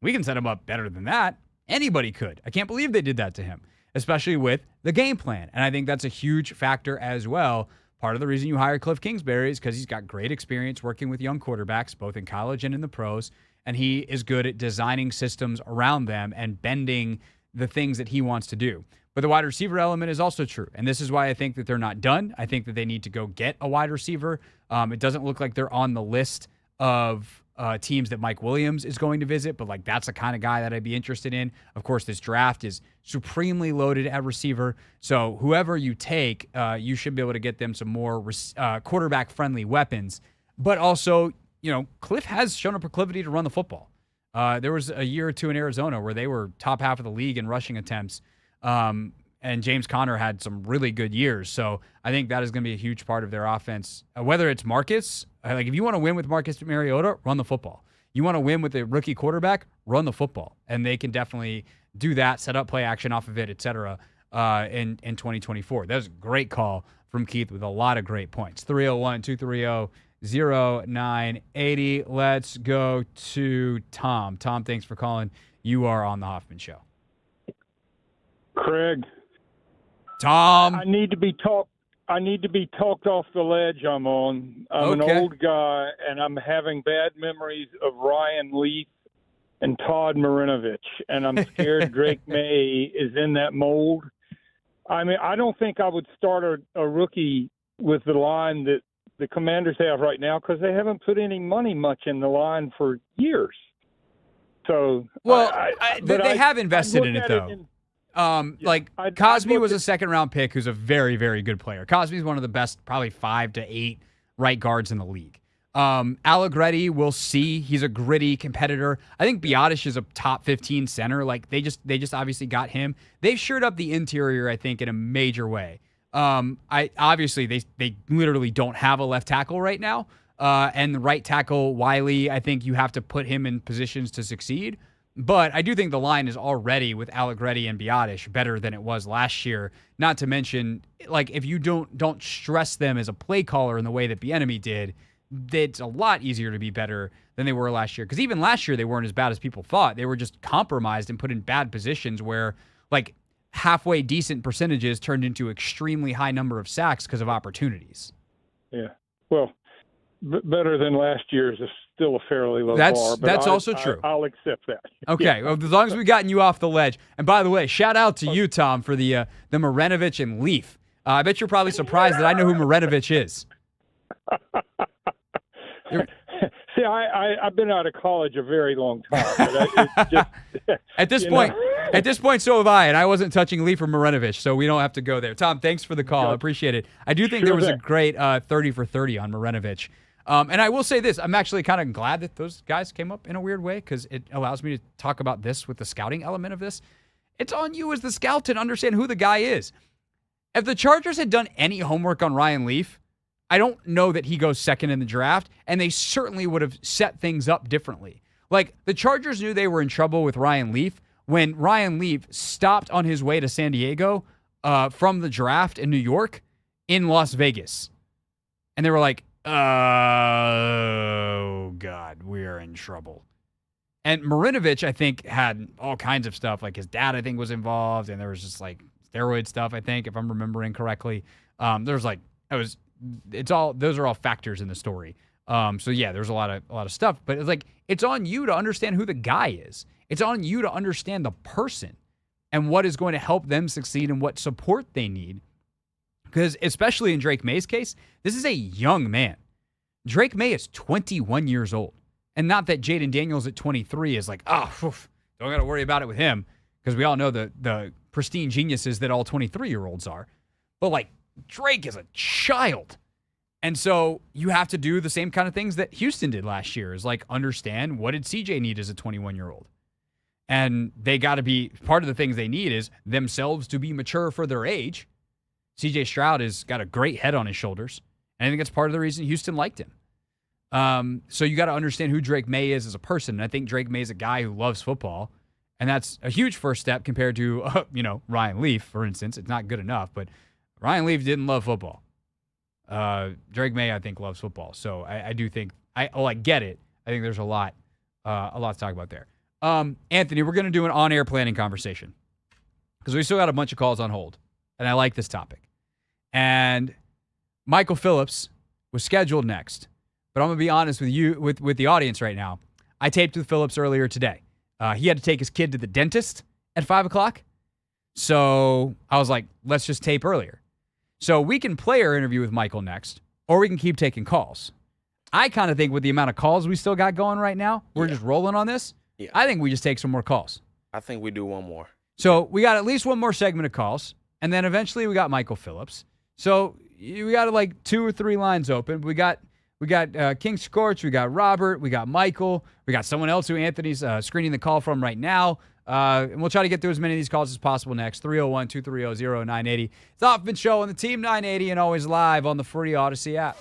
we can set him up better than that. Anybody could. I can't believe they did that to him, especially with the game plan. And I think that's a huge factor as well. Part of the reason you hire Cliff Kingsbury is because he's got great experience working with young quarterbacks, both in college and in the pros, and he is good at designing systems around them and bending the things that he wants to do. But the wide receiver element is also true, and this is why I think that they're not done. I think that they need to go get a wide receiver. It doesn't look like they're on the list of teams that Mike Williams is going to visit, but like that's the kind of guy that I'd be interested in. Of course, this draft is supremely loaded at receiver, so whoever you take, you should be able to get them some more quarterback-friendly weapons. But also, Cliff has shown a proclivity to run the football. There was a year or two in Arizona where they were top half of the league in rushing attempts, and James Conner had some really good years. So I think that is going to be a huge part of their offense. Whether it's Marcus, like if you want to win with Marcus Mariota, run the football. You want to win with a rookie quarterback, run the football. And they can definitely do that, set up play action off of it, et cetera, in 2024. That was a great call from Keith with a lot of great points. 301-230-0980. Let's go to Tom. Tom, thanks for calling. You are on the Hoffman Show. Craig. Tom. I need to be talked off the ledge I'm on. I'm Okay. an old guy, and I'm having bad memories of Ryan Leaf and Todd Marinovich, and I'm scared Drake May is in that mold. I mean, I don't think I would start a rookie with the line that the Commanders have right now because they haven't put any money much in the line for years. So, Well, they have invested in it, though. Cosby was a second-round pick who's a very, very good player. Cosby's one of the best, probably 5 to 8 right guards in the league. Allegretti, we'll see. He's a gritty competitor. I think Biotish is a top 15 center. Like they just obviously got him. They've shored up the interior, I think, in a major way. They literally don't have a left tackle right now. And the right tackle, Wiley, I think you have to put him in positions to succeed. But I do think the line is already with Allegretti and Biotish better than it was last year. Not to mention, like if you don't stress them as a play caller in the way that Bieniemy did, it's a lot easier to be better than they were last year. Because even last year they weren't as bad as people thought. They were just compromised and put in bad positions where like halfway decent percentages turned into extremely high number of sacks because of opportunities. Yeah, well, better than last year's still a fairly low That's bar. But that's also true. I'll accept that. Okay, well, as long as we've gotten you off the ledge. And by the way, shout out to you, Tom, for the Marinovich and Leaf. I bet you're probably surprised that I know who Marinovich is. See, I've been out of college a very long time. But it's just, At this point, so have I, and I wasn't touching Leaf or Marinovich, so we don't have to go there. Tom, thanks for the call. I appreciate it. I do think there was a great 30 for 30 on Marinovich. And I will say this, I'm actually kind of glad that those guys came up in a weird way because it allows me to talk about this with the scouting element of this. It's on you as the scout to understand who the guy is. If the Chargers had done any homework on Ryan Leaf, I don't know that he goes second in the draft, and they certainly would have set things up differently. Like, the Chargers knew they were in trouble with Ryan Leaf when Ryan Leaf stopped on his way to San Diego from the draft in New York in Las Vegas. And they were like, oh, God, we are in trouble. And Marinovich, I think, had all kinds of stuff. Like, his dad, I think, was involved, and there was just, like, steroid stuff, I think, if I'm remembering correctly. Those are all factors in the story. So yeah, there's a lot of stuff, but it's like, it's on you to understand who the guy is. It's on you to understand the person and what is going to help them succeed and what support they need. Because especially in Drake May's case, this is a young man. Drake May is 21 years old. And not that Jaden Daniels at 23 is like, don't got to worry about it with him, because we all know the pristine geniuses that all 23-year-olds are. But like, Drake is a child. And so you have to do the same kind of things that Houston did last year, is like understand, what did CJ need as a 21-year-old? And they got to be, part of the things they need is themselves to be mature for their age. CJ Stroud has got a great head on his shoulders. And I think that's part of the reason Houston liked him. So you got to understand who Drake May is as a person. And I think Drake May is a guy who loves football. And that's a huge first step compared to, Ryan Leaf, for instance. It's not good enough, but Ryan Leaf didn't love football. Drake May, I think, loves football. So I do think, I get it. I think there's a lot to talk about there. Anthony, we're going to do an on-air planning conversation because we still got a bunch of calls on hold, and I like this topic. And Michael Phillips was scheduled next, but I'm going to be honest with you, with the audience right now. I taped with Phillips earlier today. He had to take his kid to the dentist at 5 o'clock. So I was like, let's just tape earlier. So we can play our interview with Michael next, or we can keep taking calls. I kind of think with the amount of calls we still got going right now, we're just rolling on this. Yeah. I think we just take some more calls. I think we do one more. So we got at least one more segment of calls, and then eventually we got Michael Phillips. So we got like 2 or 3 lines open. We got King Scorch, we got Robert, we got Michael, we got someone else who Anthony's screening the call from right now. And we'll try to get through as many of these calls as possible next. 301-230-0980. It's the Hoffman Show on the Team 980 and always live on the free Odyssey app.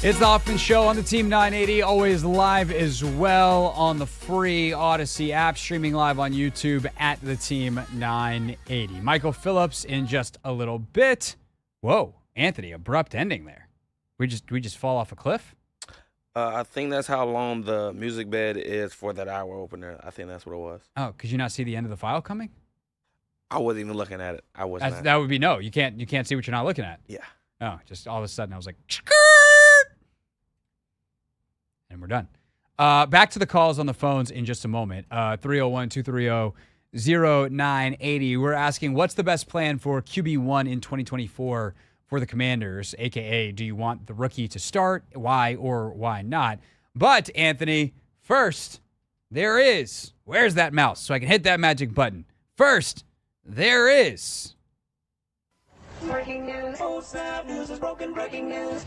It's the Hoffman Show on the Team 980, always live as well on the free Odyssey app, streaming live on YouTube at the Team 980. Michael Phillips in just a little bit. Whoa, Anthony, abrupt ending there. We just fall off a cliff? I think that's how long the music bed is for that hour opener. I think that's what it was. Oh, could you not see the end of the file coming? I wasn't even looking at it. I was not. That would be no. You can't see what you're not looking at. Yeah. Oh, just all of a sudden I was like, and we're done. Back to the calls on the phones in just a moment. 301-230-0980. We're asking, what's the best plan for QB1 in 2024 for the Commanders, a.k.a. do you want the rookie to start? Why or why not? But, Anthony, first, there is. Where's that mouse so I can hit that magic button? First, there is. Breaking news. Oh, snap. News is broken. Breaking news.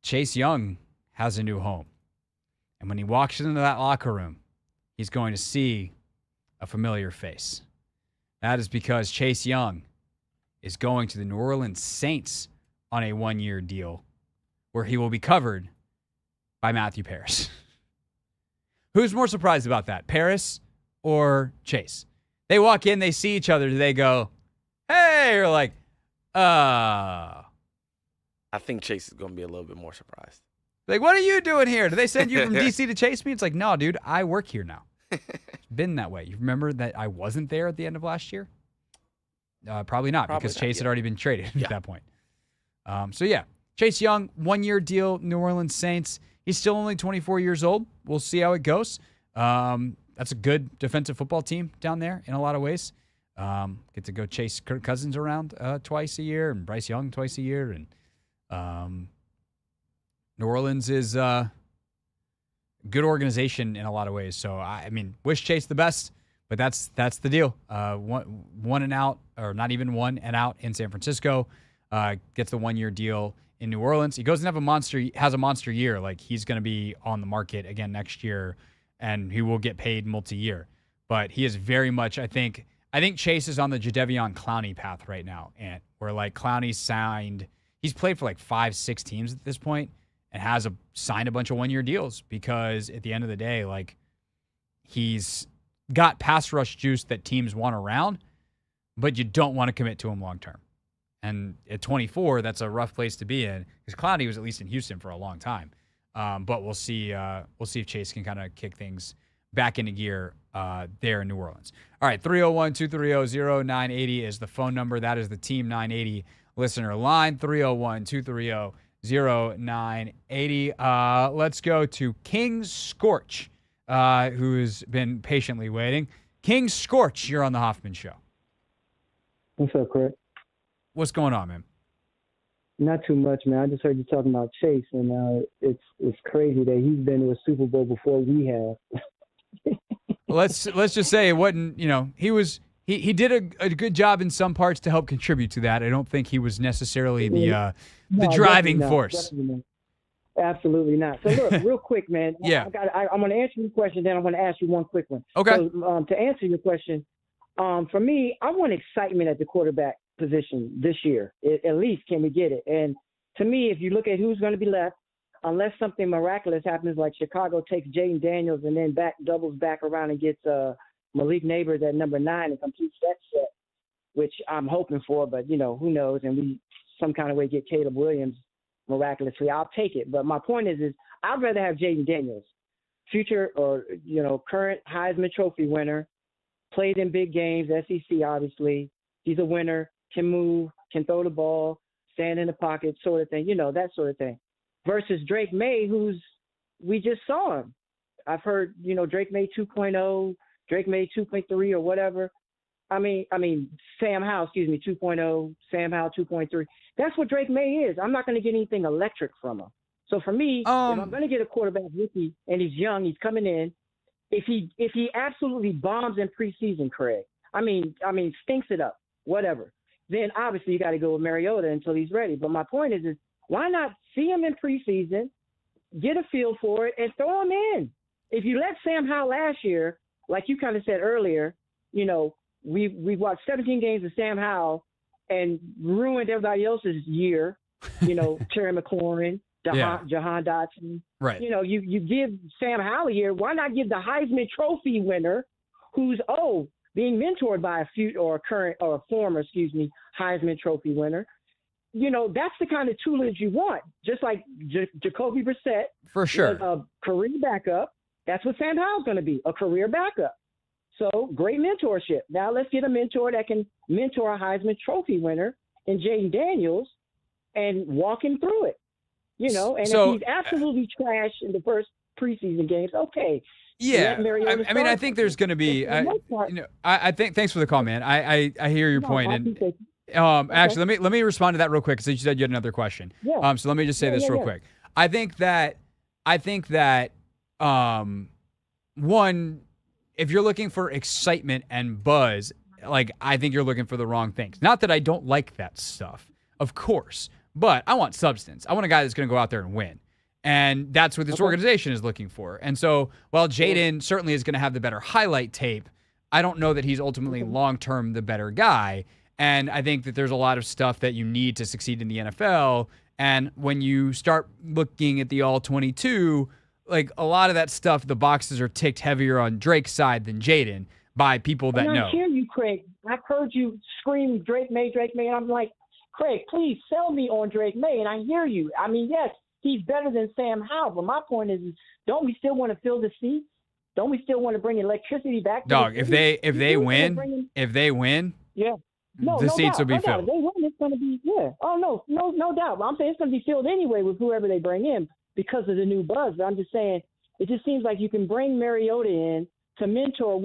Chase Young has a new home. And when he walks into that locker room, he's going to see a familiar face. That is because Chase Young is going to the New Orleans Saints on a one-year deal where he will be covered by Matthew Paris. Who's more surprised about that, Paris or Chase? They walk in, they see each other, they go, hey, or like, I think Chase is going to be a little bit more surprised. Like, what are you doing here? Did they send you from D.C. to chase me? It's like, no, dude, I work here now. It's been that way. You remember that I wasn't there at the end of last year? Probably not, because Chase had already been traded at that point. So, yeah, Chase Young, one-year deal, New Orleans Saints. He's still only 24 years old. We'll see how it goes. That's a good defensive football team down there in a lot of ways. Get to go chase Kirk Cousins around twice a year and Bryce Young twice a year. And New Orleans is a good organization in a lot of ways. So, I mean, wish Chase the best. But that's the deal. One and out, or not even one and out in San Francisco. Gets the one-year deal in New Orleans. He goes and has a monster year. Like, he's going to be on the market again next year, and he will get paid multi-year. But he is very much, I think Chase is on the Jadeveon Clowney path right now, and where like Clowney signed, he's played for like 5-6 teams at this point, and has signed a bunch of one-year deals because at the end of the day, like, he's got pass rush juice that teams want around, but you don't want to commit to him long term. And at 24, that's a rough place to be in, because Clowney was at least in Houston for a long time. But we'll see if Chase can kind of kick things back into gear there in New Orleans. All right, 301-230-0980 is the phone number. That is the Team 980 listener line, 301-230-0980. Let's go to King Scorch, who's been patiently waiting. King Scorch, you're on the Hoffman Show. What's up, Craig? What's going on, man? Not too much, man. I just heard you talking about Chase, and it's crazy that he's been to a Super Bowl before we have. Well, let's just say it wasn't. He did a good job in some parts to help contribute to that. I don't think he was necessarily the driving force. Absolutely not. So look, real quick, man. Yeah. I'm going to answer your question, then I'm going to ask you one quick one. Okay. So, to answer your question, for me, I want excitement at the quarterback position this year. At least can we get it? And to me, if you look at who's going to be left, unless something miraculous happens, like Chicago takes Jaden Daniels and then doubles back around and gets Malik Neighbors at number 9 and completes that set, which I'm hoping for, but who knows? And we some kind of way get Caleb Williams miraculously. I'll take it. But my point is I'd rather have Jaden Daniels, future or current Heisman Trophy winner, played in big games, SEC obviously. He's a winner, can move, can throw the ball, stand in the pocket, sort of thing, that sort of thing. Versus Drake May, we just saw him. I've heard, Drake May 2.0, Drake May 2.3 or whatever. I mean, Sam Howell, 2.0, Sam Howell 2.3. That's what Drake May is. I'm not going to get anything electric from him. So for me, if I'm going to get a quarterback rookie and he's young, he's coming in, if he absolutely bombs in preseason, Craig, I mean, stinks it up, whatever, then obviously you got to go with Mariota until he's ready. But my point is why not see him in preseason, get a feel for it, and throw him in? If you let Sam Howell last year, like you kind of said earlier, we watched 17 games of Sam Howell and ruined everybody else's year, Terry McLaurin, Jahan Dotson. Right. You know, you give Sam Howell here. Why not give the Heisman Trophy winner, who's being mentored by a former Heisman Trophy winner? You know, that's the kind of tutelage you want. Just like Jacoby Brissett, for sure, was a career backup. That's what Sam Howell's going to be, a career backup. So great mentorship. Now let's get a mentor that can mentor a Heisman Trophy winner in Jaden Daniels and walk him through it. You know, and if he's absolutely trash in the first preseason games, okay. Yeah, I mean, I think there's going to be. I think. Thanks for the call, man. I hear your point, and actually, let me respond to that real quick because you said you had another question. Yeah. So let me just say this real quick. I think that one, if you're looking for excitement and buzz, like, I think you're looking for the wrong things. Not that I don't like that stuff, of course, but I want substance. I want a guy that's going to go out there and win. And that's what this organization is looking for. And so while Jaden certainly is going to have the better highlight tape, I don't know that he's ultimately long-term the better guy. And I think that there's a lot of stuff that you need to succeed in the NFL. And when you start looking at the all-22, like, a lot of that stuff, the boxes are ticked heavier on Drake's side than Jaden by people that know. I hear you, Craig. I've heard you scream Drake May, and I'm like, Craig, please sell me on Drake May. And I hear you. I mean, yes, he's better than Sam Howell. But my point is, don't we still want to fill the seats? Don't we still want to bring electricity back? Dog, if they win, yeah, the seats will be filled. If they win, it's going to be Oh no doubt. I'm saying it's going to be filled anyway with whoever they bring in because of the new buzz. But I'm just saying, it just seems like you can bring Mariota in to mentor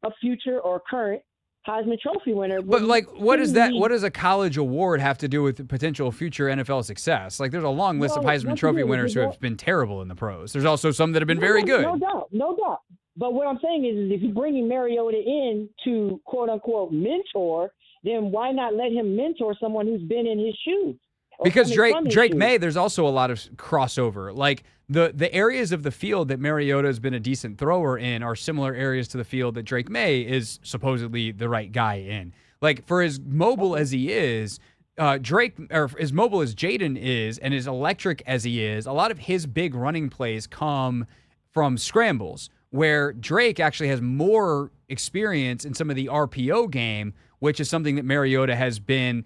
a future or current Heisman Trophy winner. But what does a college award have to do with the potential future NFL success? Like, there's a long list of Heisman Trophy winners who have been terrible in the pros. There's also some that have been very good. No doubt. But what I'm saying is if you're bringing Mariota in to quote unquote mentor, then why not let him mentor someone who's been in his shoes? Because Drake May, there's also a lot of crossover. Like, the areas of the field that Mariota has been a decent thrower in are similar areas to the field that Drake May is supposedly the right guy in. Like, for as mobile as he is, as mobile as Jaden is and as electric as he is, a lot of his big running plays come from scrambles, where Drake actually has more experience in some of the RPO game, which is something that Mariota has been,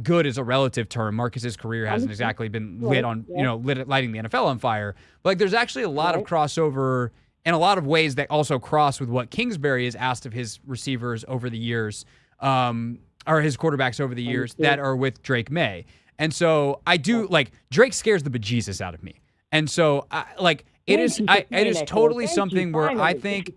good is a relative term. Marcus's career hasn't exactly been lighting the NFL on fire. But, like, there's actually a lot of crossover and a lot of ways that also cross with what Kingsbury has asked of his receivers over the years, or his quarterbacks over the years that are with Drake May. And so I do, Drake scares the bejesus out of me. And so, it is totally something where I think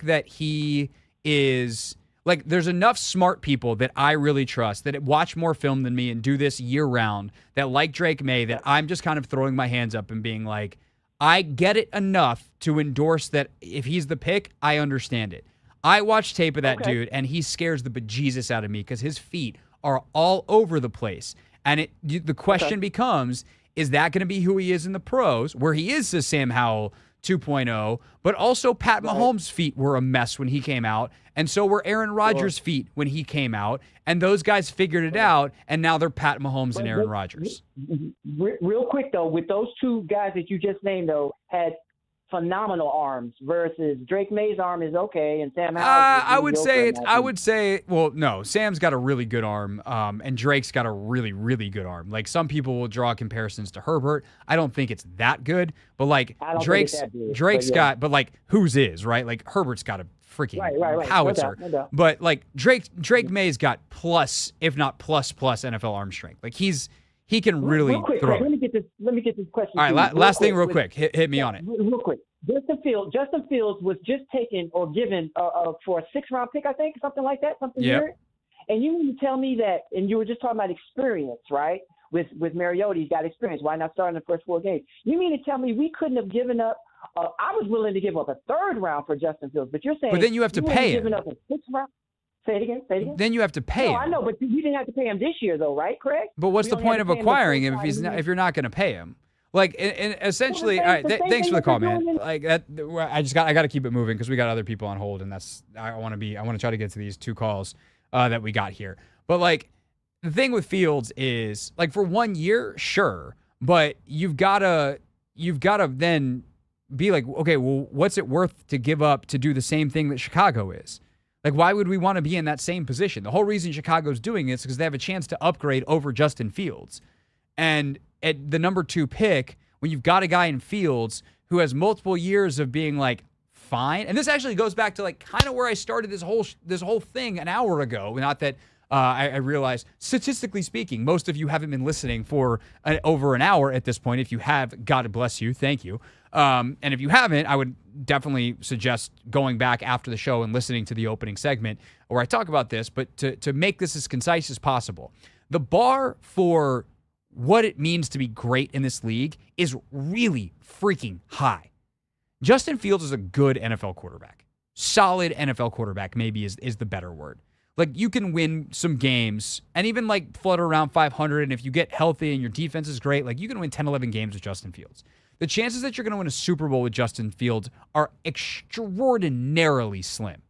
that he is... Like, there's enough smart people that I really trust that watch more film than me and do this year round that like Drake May, that I'm just kind of throwing my hands up and being like, I get it enough to endorse that if he's the pick, I understand it. I watch tape of that dude, and he scares the bejesus out of me because his feet are all over the place. And the question becomes, is that going to be who he is in the pros, where he is the Sam Howell 2.0, but also Pat Mahomes' feet were a mess when he came out, and so were Aaron Rodgers' feet when he came out, and those guys figured it out, and now they're Pat Mahomes and Aaron Rodgers. Real quick, though, with those two guys that you just named, though, had phenomenal arms versus Drake May's arm is okay, and Sam Howell. I would say, well, no, Sam's got a really good arm, and Drake's got a really, really good arm. Like, some people will draw comparisons to Herbert. I don't think it's that good, but like Drake's got, but like whose is, right? Like, Herbert's got a freaking howitzer. No doubt. But like Drake May's got plus, if not plus NFL arm strength. Like, he can really real quick, throw. Let me get this question. All right, last thing real quick. Hit me on it. Real quick. Justin Fields was just taken or given for a 6th-round pick, I think, something like that, weird. And you mean to tell me that, and you were just talking about experience, right? With Mariota, he's got experience. Why not start in the first 4 games? You mean to tell me we couldn't have given up? I was willing to give up a 3rd round for Justin Fields, but you're saying. But then you have to pay him. Given up a 6th round. Say it again. Then you have to pay him. No, I know, but you didn't have to pay him this year, though, right, Craig? But what's the point of acquiring him if you're not going to pay him? Like, and essentially, all right. Thanks for the call, man. Like that, I got to keep it moving because we got other people on hold, and I want to try to get to these 2 calls that we got here. But like, the thing with Fields is, like, for 1 year, sure, But you've gotta then be like, okay, well, what's it worth to give up to do the same thing that Chicago is? Like, why would we want to be in that same position? The whole reason Chicago's doing it is because they have a chance to upgrade over Justin Fields. And at the number 2 pick, when you've got a guy in Fields who has multiple years of being like fine, and this actually goes back to like kind of where I started this whole thing an hour ago. Not that I realize, statistically speaking, most of you haven't been listening for over an hour at this point. If you have, God bless you, thank you. And if you haven't, I would definitely suggest going back after the show and listening to the opening segment where I talk about this. But to make this as concise as possible, the bar for what it means to be great in this league is really freaking high. Justin Fields is a good NFL quarterback. Solid NFL quarterback maybe is the better word. Like, you can win some games and even like flutter around 500. And if you get healthy and your defense is great, like you can win 10, 11 games with Justin Fields. The chances that you're going to win a Super Bowl with Justin Fields are extraordinarily slim.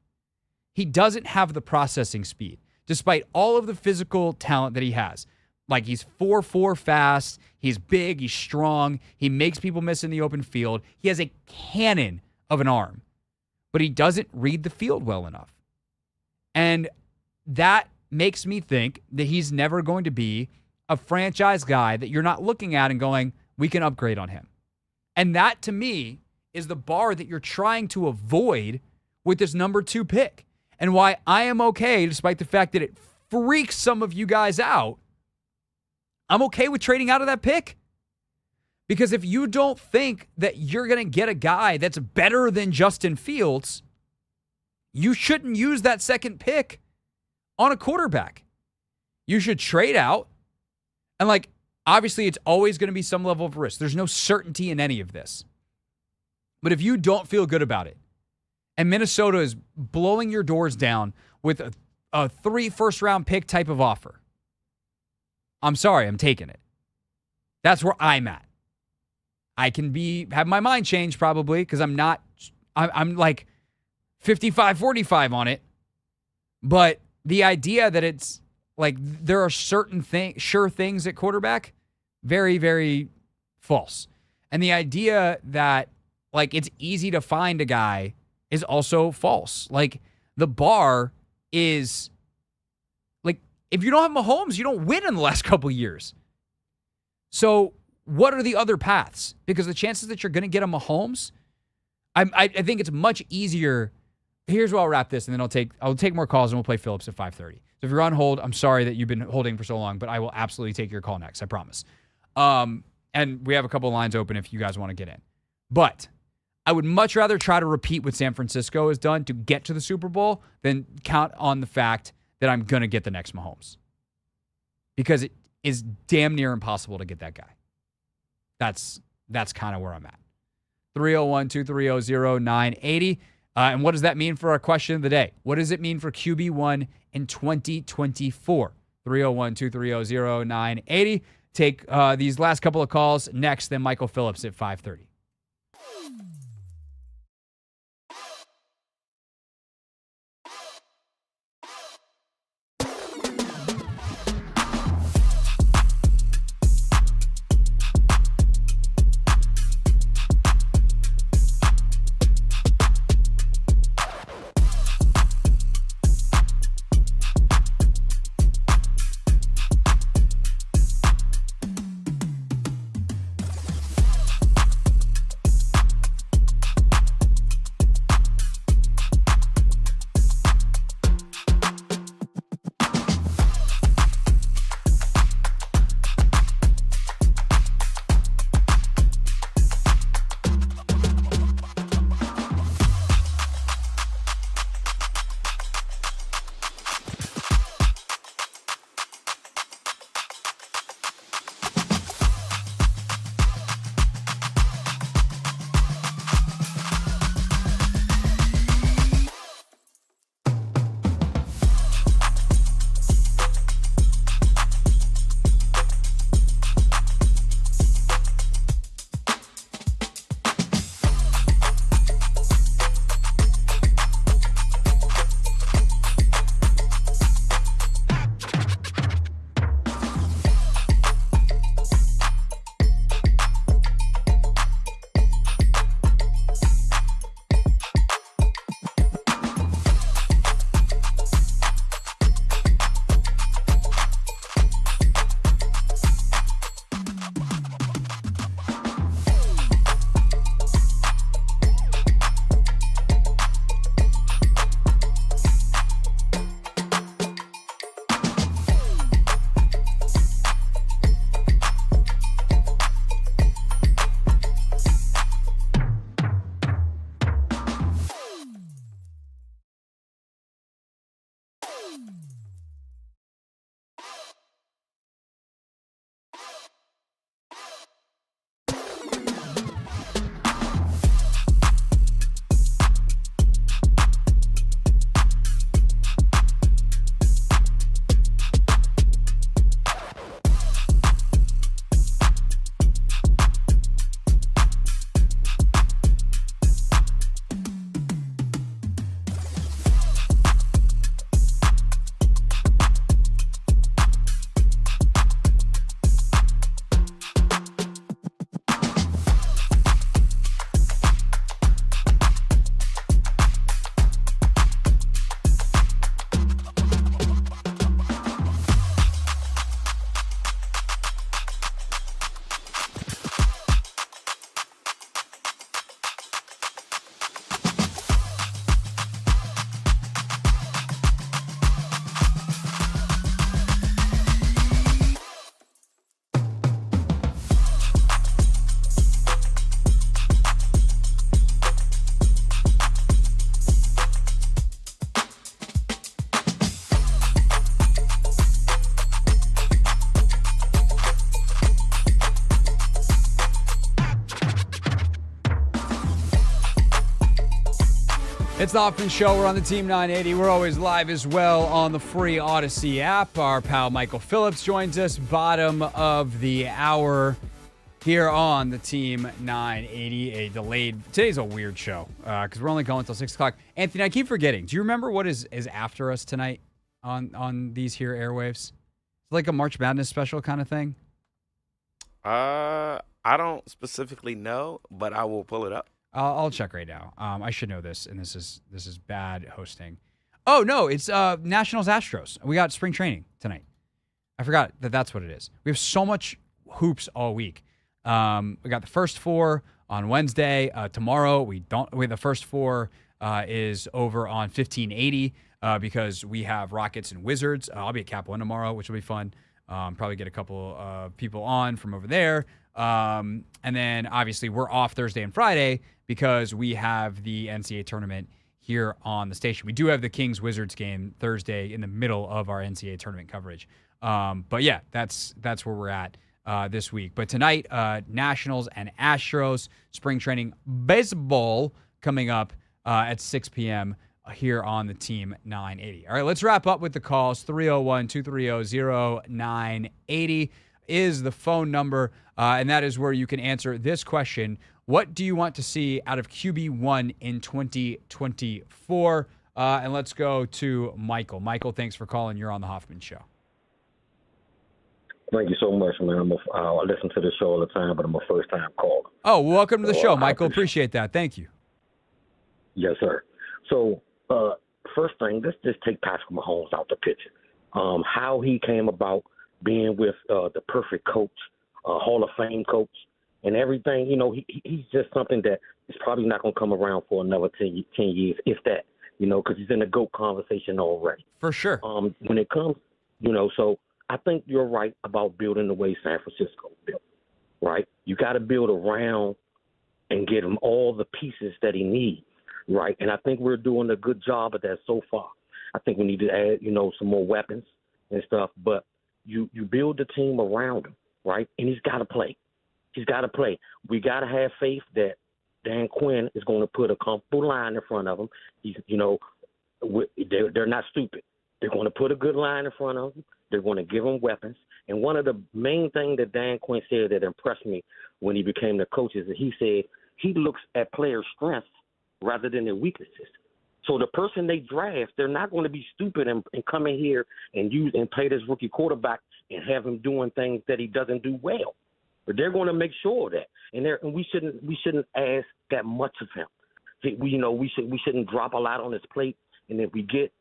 He doesn't have the processing speed, despite all of the physical talent that he has. Like, he's 4.4 fast, he's big, he's strong, he makes people miss in the open field. He has a cannon of an arm, but he doesn't read the field well enough. And that makes me think that he's never going to be a franchise guy that you're not looking at and going, we can upgrade on him. And that, to me, is the bar that you're trying to avoid with this number 2 pick. And why I am okay, despite the fact that it freaks some of you guys out, I'm okay with trading out of that pick. Because if you don't think that you're going to get a guy that's better than Justin Fields, you shouldn't use that second pick on a quarterback. You should trade out. And like, obviously, it's always going to be some level of risk. There's no certainty in any of this. But if you don't feel good about it, and Minnesota is blowing your doors down with a 3 first-round pick type of offer, I'm sorry, I'm taking it. That's where I'm at. I can have my mind changed probably because I'm like 55-45 on it. But the idea that it's like there are certain sure things at quarterback, very, very false. And the idea that like it's easy to find a guy is also false. Like, the bar is like, if you don't have Mahomes, you don't win in the last couple of years. So what are the other paths? Because the chances that you're going to get a Mahomes, I think it's much easier. Here's where I'll wrap this, and then I'll take more calls, and we'll play Phillips at 5:30. So if you're on hold, I'm sorry that you've been holding for so long, but I will absolutely take your call next, I promise. And we have a couple of lines open if you guys want to get in. But I would much rather try to repeat what San Francisco has done to get to the Super Bowl than count on the fact that I'm going to get the next Mahomes. Because it is damn near impossible to get that guy. That's kind of where I'm at. 301-230-0980. And what does that mean for our question of the day? What does it mean for QB1 in 2024? 301-230-0980. Take these last couple of calls next, then Michael Phillips at 5:30. It's the Hoffman Show. We're on the Team 980. We're always live as well on the free Odyssey app. Our pal Michael Phillips joins us bottom of the hour here on the Team 980. A delayed. Today's a weird show because we're only going until 6 o'clock. Anthony, I keep forgetting. Do you remember what is after us tonight on these here airwaves? It's like a March Madness special kind of thing. I don't specifically know, but I will pull it up. I'll check right now. I should know this, and this is bad hosting. Oh no, it's Nationals Astros. We got spring training tonight. I forgot that's what it is. We have so much hoops all week. We got the first four on Wednesday. Tomorrow the first four is over on 1580 because we have Rockets and Wizards. I'll be at Cap One tomorrow, which will be fun. Probably get a couple of people on from over there. And then obviously we're off Thursday and Friday because we have the NCAA tournament here on the station. We do have the Kings-Wizards game Thursday in the middle of our NCAA tournament coverage. But yeah, that's where we're at this week. But tonight, Nationals and Astros spring training baseball coming up at 6 p.m. here on the Team 980. All right, let's wrap up with the calls. 301-230-0980 is the phone number, and that is where you can answer this question. What do you want to see out of QB1 in 2024? And let's go to Michael. Michael, thanks for calling. You're on the Hoffman Show. Thank you so much, man. I listen to the show all the time, but I'm a first-time caller. Oh, welcome to the show, Michael. Appreciate that. Thank you. Yes, sir. So, first thing, let's just take Patrick Mahomes out the picture. How he came about being with the perfect coach, Hall of Fame coach, and everything. You know, he's just something that is probably not going to come around for another 10 years, if that, you know, because he's in the GOAT conversation already. For sure. When it comes, you know, so I think you're right about building the way San Francisco built, right? You got to build around and get him all the pieces that he needs, right? And I think we're doing a good job of that so far. I think we need to add, you know, some more weapons and stuff, but you build the team around him, right? And he's got to play. He's got to play. We got to have faith that Dan Quinn is going to put a comfortable line in front of him. He's, you know, they're not stupid. They're going to put a good line in front of him. They're going to give him weapons. And one of the main things that Dan Quinn said that impressed me when he became the coach is that he said he looks at players' strengths rather than their weaknesses. So the person they draft, they're not going to be stupid and come in here and use and play this rookie quarterback and have him doing things that he doesn't do well. But they're going to make sure of that, and we shouldn't ask that much of him. We shouldn't drop a lot on his plate, and if we get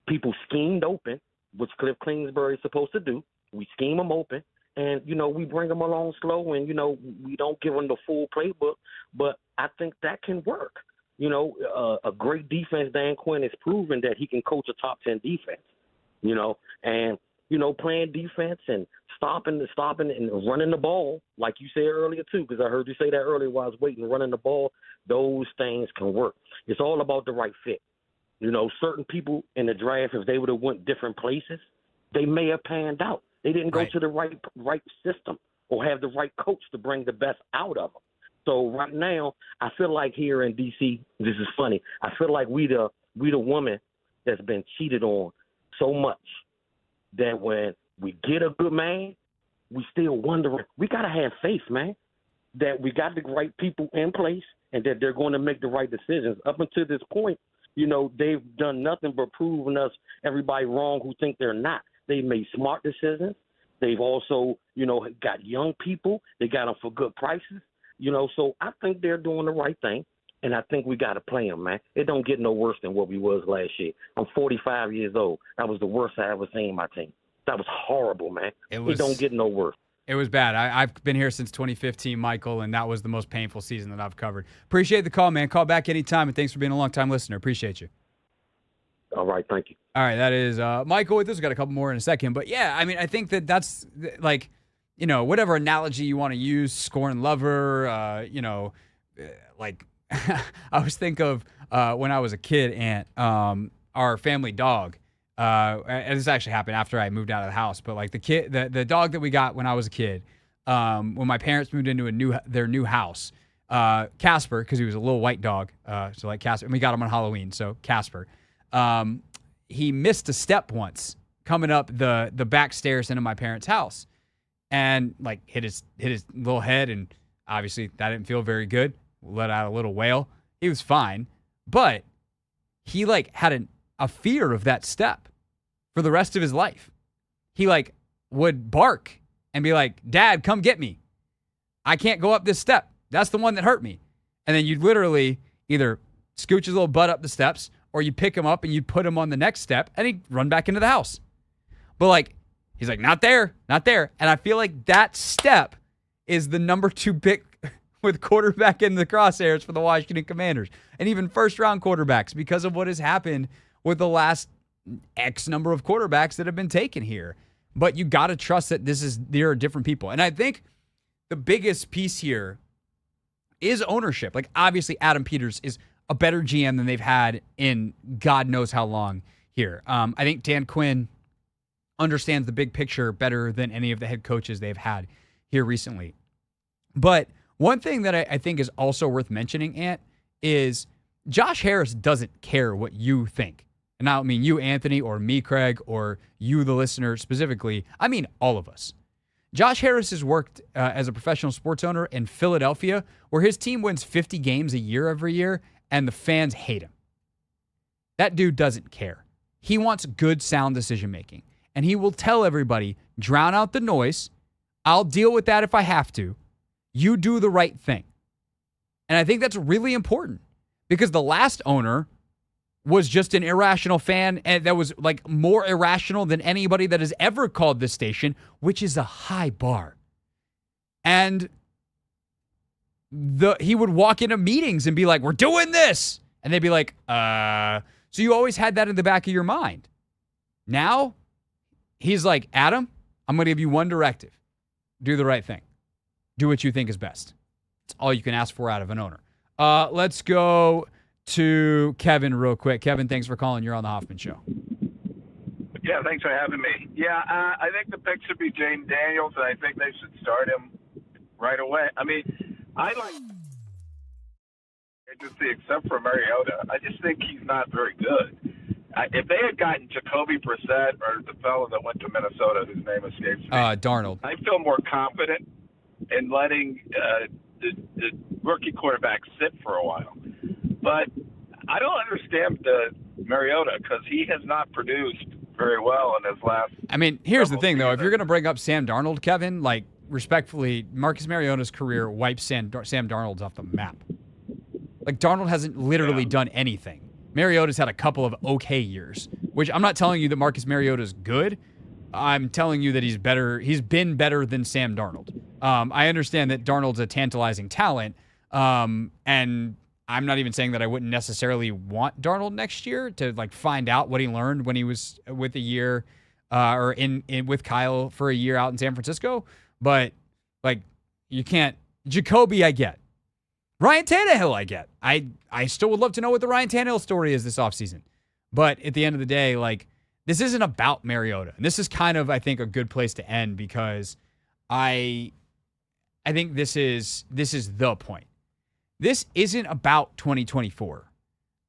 people schemed open, which Cliff Kingsbury is supposed to do, we scheme them open, and you know we bring them along slow, and you know we don't give them the full playbook. But I think that can work. You know, a great defense, Dan Quinn has proven that he can coach a top 10 defense. You know, and you know, playing defense and stopping and running the ball, like you said earlier too, because I heard you say that earlier while I was waiting, running the ball, those things can work. It's all about the right fit. You know, certain people in the draft, if they would have went different places, they may have panned out. They didn't go to the right system or have the right coach to bring the best out of them. So right now, I feel like here in D.C., this is funny, I feel like we the woman that's been cheated on so much that when we get a good man, we still wondering. We got to have faith, man, that we got the right people in place and that they're going to make the right decisions. Up until this point, you know, they've done nothing but proving us everybody wrong who think they're not. They made smart decisions. They've also, you know, got young people. They got them for good prices. You know, so I think they're doing the right thing, and I think we got to play them, man. It don't get no worse than what we was last year. I'm 45 years old. That was the worst I ever seen my team. That was horrible, man. It don't get no worse. It was bad. I've been here since 2015, Michael, and that was the most painful season that I've covered. Appreciate the call, man. Call back anytime, and thanks for being a long-time listener. Appreciate you. All right, thank you. All right, that is Michael. This has got a couple more in a second. But, yeah, I mean, I think that's like, you know, whatever analogy you want to use, scorn lover, you know, like I always think of when I was a kid, and our family dog. And this actually happened after I moved out of the house, but like the dog that we got when I was a kid, when my parents moved into their new house, Casper, because he was a little white dog. So like Casper, and we got him on Halloween. So Casper, he missed a step once coming up the back stairs into my parents' house, and like hit his little head, and obviously that didn't feel very good. Let out a little wail. He was fine, but he like had a fear of that step for the rest of his life. He like would bark and be like, "Dad, come get me. I can't go up this step. That's the one that hurt me." And then you'd literally either scooch his little butt up the steps, or you'd pick him up and you'd put him on the next step, and he'd run back into the house. But like, he's like, not there. And I feel like that step is the number 2 pick with quarterback in the crosshairs for the Washington Commanders, and even first-round quarterbacks, because of what has happened with the last X number of quarterbacks that have been taken here. But you got to trust that there are different people. And I think the biggest piece here is ownership. Like, obviously, Adam Peters is a better GM than they've had in God knows how long here. I think Dan Quinn understands the big picture better than any of the head coaches they've had here recently. But one thing that I think is also worth mentioning, Ant, is Josh Harris doesn't care what you think. And I don't mean you, Anthony, or me, Craig, or you, the listener, specifically. I mean all of us. Josh Harris has worked as a professional sports owner in Philadelphia, where his team wins 50 games a year every year, and the fans hate him. That dude doesn't care. He wants good, sound decision-making. And he will tell everybody, drown out the noise. I'll deal with that if I have to. You do the right thing. And I think that's really important, because the last owner was just an irrational fan, and that was like more irrational than anybody that has ever called this station, which is a high bar. And he would walk into meetings and be like, "We're doing this." And they'd be like, So you always had that in the back of your mind. Now, he's like, "Adam, I'm going to give you one directive. Do the right thing. Do what you think is best." It's all you can ask for out of an owner. Let's go to Kevin real quick. Kevin, thanks for calling. You're on the Hoffman Show. Yeah, thanks for having me. Yeah, I think the pick should be Jaden Daniels, and I think they should start him right away. I mean, I like agency except for Mariota. I just think he's not very good. If they had gotten Jacoby Brissett or the fellow that went to Minnesota, whose name escapes me, Darnold, I feel more confident in letting the rookie quarterback sit for a while. But I don't understand Mariota, because he has not produced very well in his last. I mean, here's the thing, though. If you're going to bring up Sam Darnold, Kevin, like, respectfully, Marcus Mariota's career wipes Sam Darnold's off the map. Like, Darnold hasn't literally done anything. Mariota's had a couple of okay years, which I'm not telling you that Marcus Mariota's good. I'm telling you that he's better. He's been better than Sam Darnold. I understand that Darnold's a tantalizing talent, and I'm not even saying that I wouldn't necessarily want Darnold next year to like find out what he learned when he was with a year or in with Kyle for a year out in San Francisco. But like, you can't. Jacoby, I get. Ryan Tannehill, I get. I still would love to know what the Ryan Tannehill story is this offseason. But at the end of the day, like, this isn't about Mariota. And this is kind of, I think, a good place to end, because I think this is the point. This isn't about 2024.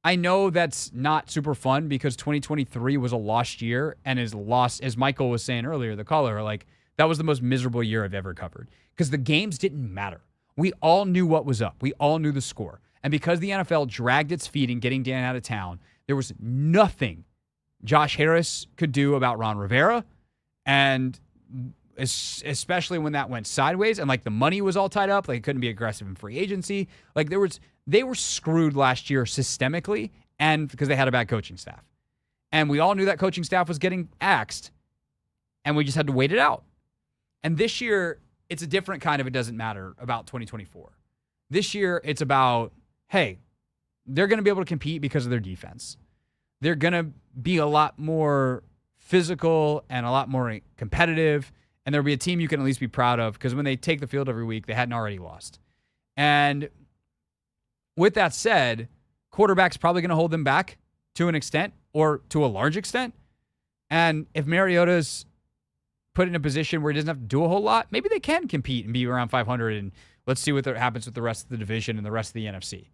I know that's not super fun, because 2023 was a lost year, and is lost, as Michael was saying earlier, the caller, like, that was the most miserable year I've ever covered, because the games didn't matter. We all knew what was up. We all knew the score. And because the NFL dragged its feet in getting Dan out of town, there was nothing Josh Harris could do about Ron Rivera. And especially when that went sideways and like the money was all tied up, like it couldn't be aggressive in free agency. Like they were screwed last year systemically, and because they had a bad coaching staff. And we all knew that coaching staff was getting axed, and we just had to wait it out. And this year, it's a different kind of it doesn't matter about 2024. This year, it's about, hey, they're going to be able to compete because of their defense. They're going to be a lot more physical and a lot more competitive, and there'll be a team you can at least be proud of, because when they take the field every week, they hadn't already lost. And with that said, quarterback's probably going to hold them back to an extent, or to a large extent. And if Mariota's put in a position where he doesn't have to do a whole lot, maybe they can compete and be around 500 and Let's see what happens with the rest of the division and the rest of the NFC.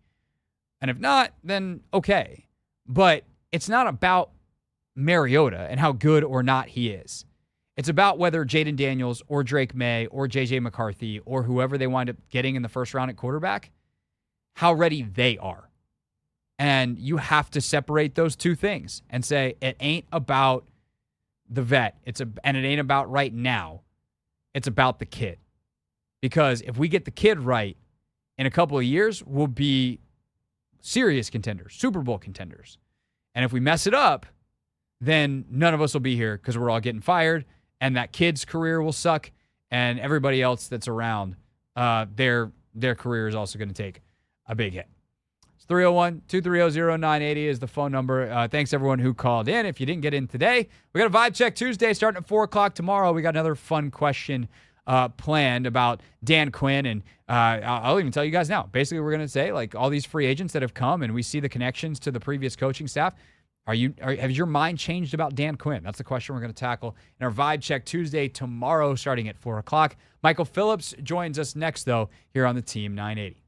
And if not, then okay. But it's not about Mariota and how good or not he is. It's about whether Jaden Daniels or Drake May or J.J. McCarthy or whoever they wind up getting in the first round at quarterback, how ready they are. And you have to separate those two things and say it ain't about the vet. And it ain't about right now. It's about the kid. Because if we get the kid right, in a couple of years, we'll be serious contenders, Super Bowl contenders. And if we mess it up, then none of us will be here because we're all getting fired, and that kid's career will suck, and everybody else that's around, their career is also going to take a big hit. It's 301-230-0980 is the phone number. Thanks, everyone who called in. If you didn't get in today, we got a Vibe Check Tuesday starting at 4 o'clock tomorrow. We got another fun question planned about Dan Quinn, and I'll even tell you guys now. Basically, we're going to say, like, all these free agents that have come, and we see the connections to the previous coaching staff. Has your mind changed about Dan Quinn? That's the question we're going to tackle in our Vibe Check Tuesday tomorrow starting at 4 o'clock. Michael Phillips joins us next, though, here on the Team 980.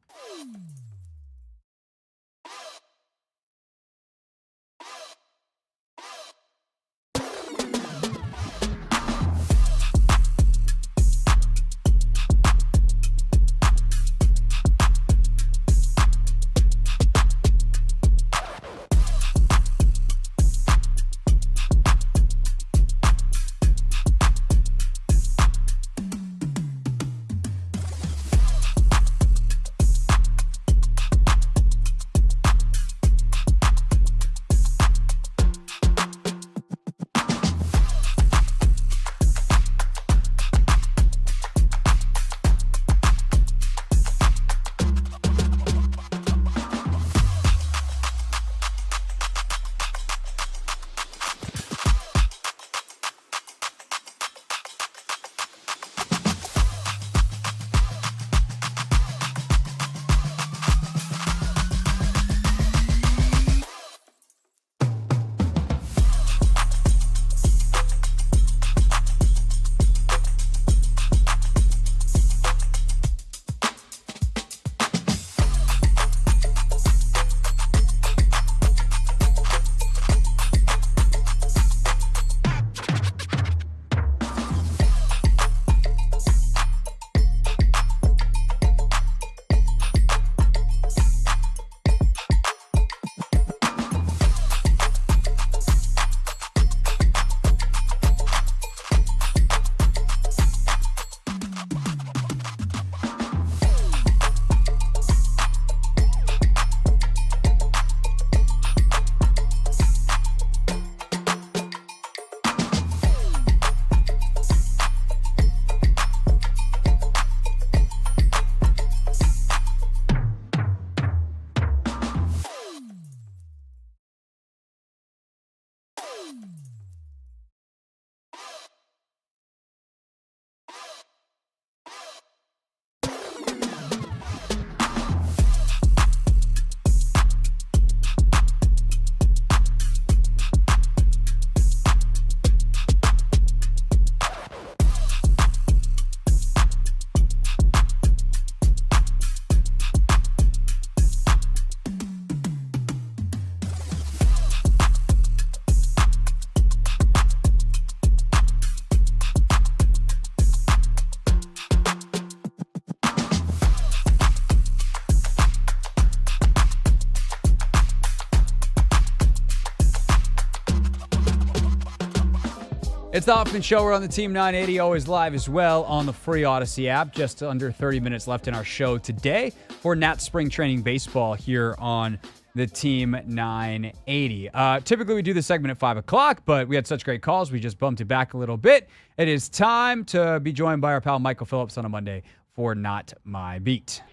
It's the Hoffman Show. We're on the Team 980, always live as well on the free Odyssey app. Just under 30 minutes left in our show today for Nat Spring Training Baseball here on the Team 980. Typically, we do this segment at 5 o'clock, but we had such great calls, we just bumped it back a little bit. It is time to be joined by our pal Michael Phillips on a Monday for Not My Beat.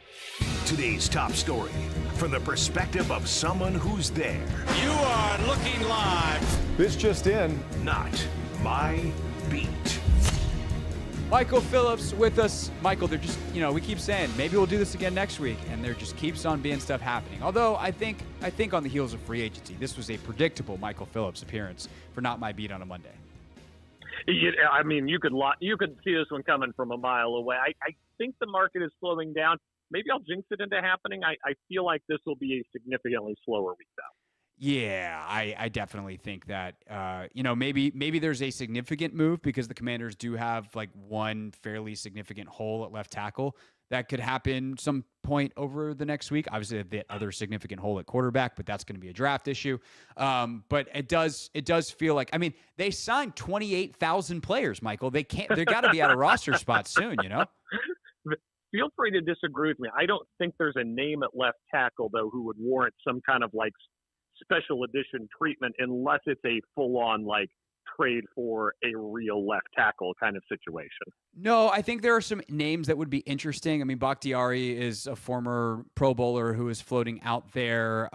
Today's top story from the perspective of someone who's there. You are looking live. This just in, Not My Beat. Michael Phillips with us. Michael, they're just, we keep saying maybe we'll do this again next week, and there just keeps on being stuff happening. Although I think on the heels of free agency, this was a predictable Michael Phillips appearance for Not My Beat on a Monday. I mean, you could see this one coming from a mile away. I think the market is slowing down. Maybe I'll jinx it into happening. I feel like this will be a significantly slower week, though. Yeah, I definitely think that, maybe there's a significant move because the Commanders do have like one fairly significant hole at left tackle that could happen some point over the next week. Obviously, the other significant hole at quarterback, but that's going to be a draft issue. But it does feel like, I mean, they signed 28,000 players, Michael. They got to be out of roster spots soon, Feel free to disagree with me. I don't think there's a name at left tackle, though, who would warrant some kind of like special edition treatment unless it's a full-on like trade for a real left tackle kind of situation. No, I think there are some names that would be interesting. I mean, Bakhtiari is a former Pro Bowler who is floating out there.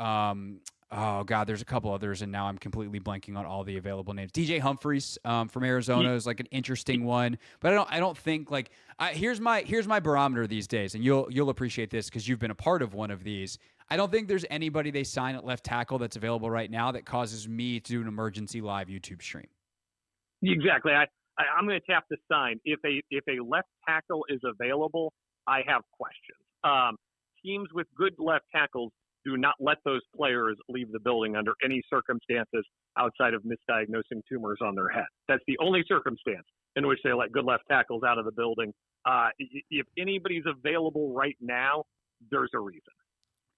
Oh God, there's a couple others, and now I'm completely blanking on all the available names. DJ Humphries from Arizona is like an interesting one, but I don't think like here's my barometer these days, and you'll appreciate this because you've been a part of one of these. I don't think there's anybody they sign at left tackle that's available right now that causes me to do an emergency live YouTube stream. Exactly. I'm going to have to sign if a left tackle is available. I have questions. Teams with good left tackles do not let those players leave the building under any circumstances outside of misdiagnosing tumors on their head. That's the only circumstance in which they let good left tackles out of the building. If anybody's available right now, there's a reason.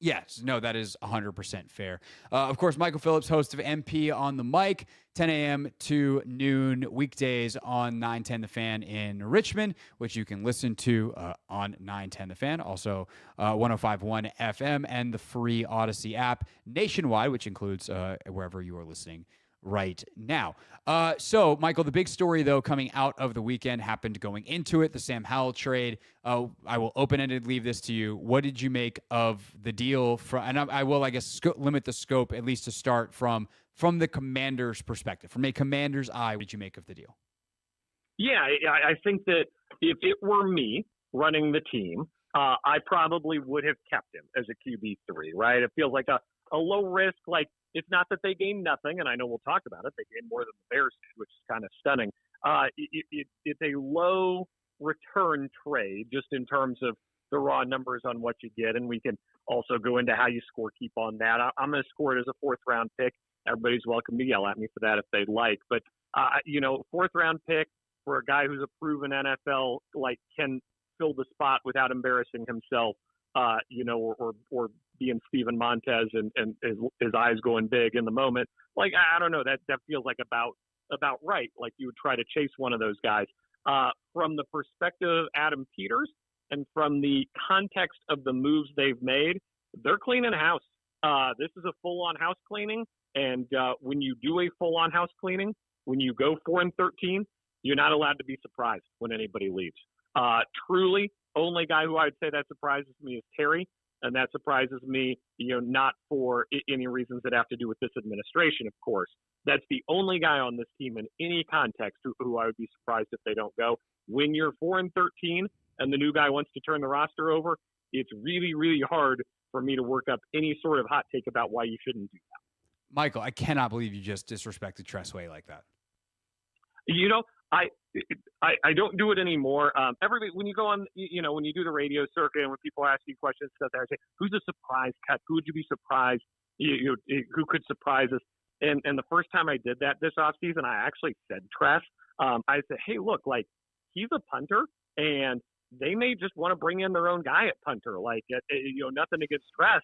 Yes, no, that is 100% fair. Of course, Michael Phillips, host of MP on the Mic, 10 a.m. to noon weekdays on 910 The Fan in Richmond, which you can listen to on 910 The Fan, also 105.1 FM and the free Odyssey app nationwide, which includes wherever you are listening right now. So, Michael, the big story, though, coming out of the weekend happened going into it, the Sam Howell trade. I will open-ended leave this to you. What did you make of the deal? And I will, I guess, limit the scope, at least to start from the Commander's perspective. From a Commander's eye, what did you make of the deal? Yeah, I think that if it were me running the team, I probably would have kept him as a QB3, right? It feels like a low risk, like, it's not that they gained nothing, and I know we'll talk about it. They gained more than the Bears did, which is kind of stunning. It's a low return trade just in terms of the raw numbers on what you get, and we can also go into how you score keep on that. I'm going to score it as a fourth-round pick. Everybody's welcome to yell at me for that if they'd like. But, fourth-round pick for a guy who's a proven NFL, like, can fill the spot without embarrassing himself, or being Steven Montez and his eyes going big in the moment. Like, I don't know, that feels like about right. Like you would try to chase one of those guys. From the perspective of Adam Peters and from the context of the moves they've made, they're cleaning house. This is a full-on house cleaning. And when you do a full-on house cleaning, when you go 4-13, you're not allowed to be surprised when anybody leaves. Truly, only guy who I would say that surprises me is Terry. And that surprises me, not for any reasons that have to do with this administration, of course. That's the only guy on this team in any context who I would be surprised if they don't go. When you're 4-13 and the new guy wants to turn the roster over, it's really, really hard for me to work up any sort of hot take about why you shouldn't do that. Michael, I cannot believe you just disrespected Tressway like that. I don't do it anymore. Everybody, when you go on, when you do the radio circuit and when people ask you questions, stuff there, I say, who's a surprise cut? Who would you be surprised? Who could surprise us? And the first time I did that this offseason, I actually said Tress. I said, hey, look, like, he's a punter, and they may just want to bring in their own guy at punter. Like, nothing against Tress.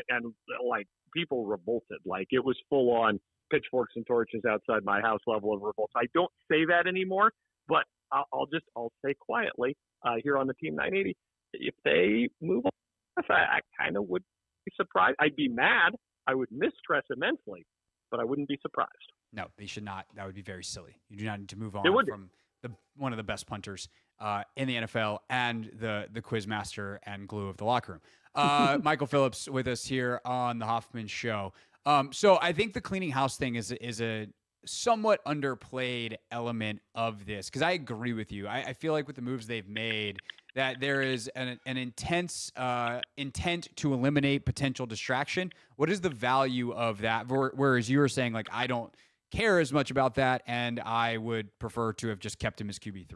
And like, people revolted. Like, it was full on pitchforks and torches outside my house level of revolt. I don't say that anymore, but I'll say quietly here on the Team 980, if they move on, I kind of would be surprised. I'd be mad. I would mistress immensely, but I wouldn't be surprised. No, they should not. That would be very silly. You do not need to move on from one of the best punters in the NFL and the quizmaster and glue of the locker room. Michael Phillips with us here on the Hoffman Show. So I think the cleaning house thing is a somewhat underplayed element of this, because I agree with you. I feel like with the moves they've made, that there is an intense intent to eliminate potential distraction. What is the value of that? Whereas you were saying, like, I don't care as much about that, and I would prefer to have just kept him as QB3.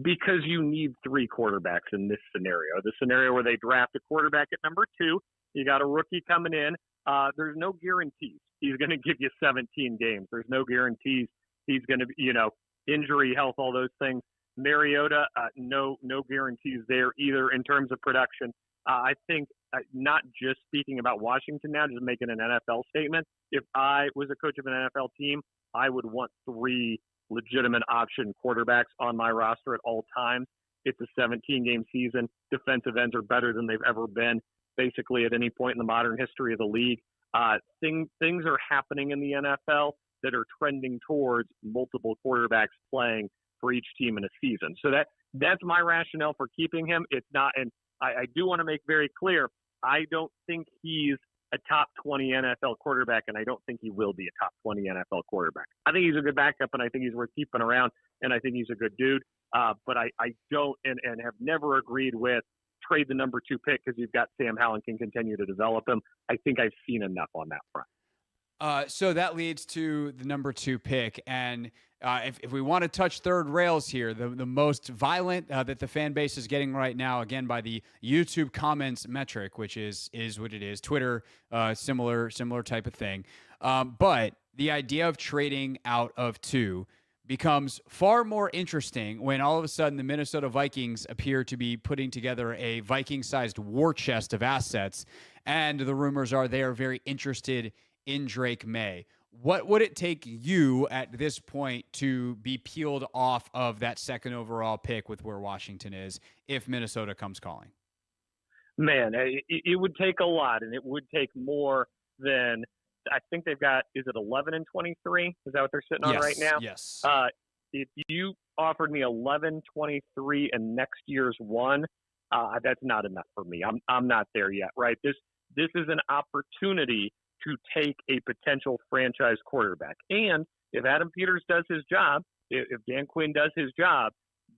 Because you need 3 quarterbacks in this scenario. The scenario where they draft a quarterback at number 2, you got a rookie coming in. There's no guarantees he's going to give you 17 games. There's no guarantees he's going to be, injury, health, all those things. Mariota, no guarantees there either in terms of production. I think not just speaking about Washington now, just making an NFL statement. If I was a coach of an NFL team, I would want 3 legitimate option quarterbacks on my roster at all times. It's a 17-game season. Defensive ends are better than they've ever been, basically at any point in the modern history of the league. Things are happening in the NFL that are trending towards multiple quarterbacks playing for each team in a season. So that's my rationale for keeping him. It's not, and I do want to make very clear, I don't think he's a top 20 NFL quarterback, and I don't think he will be a top 20 NFL quarterback. I think he's a good backup, and I think he's worth keeping around, and I think he's a good dude. But I don't and have never agreed with trade the number 2 pick because you've got Sam Howell and can continue to develop him. I think I've seen enough on that front. So that leads to the number 2 pick. And if we want to touch third rails here, the most violent that the fan base is getting right now, again, by the YouTube comments metric, which is what it is. Twitter, similar type of thing. But the idea of trading out of 2 becomes far more interesting when all of a sudden the Minnesota Vikings appear to be putting together a Viking-sized war chest of assets. And the rumors are they are very interested in Drake May. What would it take you at this point to be peeled off of that 2nd overall pick with where Washington is if Minnesota comes calling? Man, it would take a lot, and it would take more than I think they've got. Is it 11 and 23? Is that what they're sitting on right now? Yes. If you offered me 11, 23, and next year's 1, that's not enough for me. I'm not there yet. Right. This is an opportunity to take a potential franchise quarterback. And if Adam Peters does his job, if Dan Quinn does his job,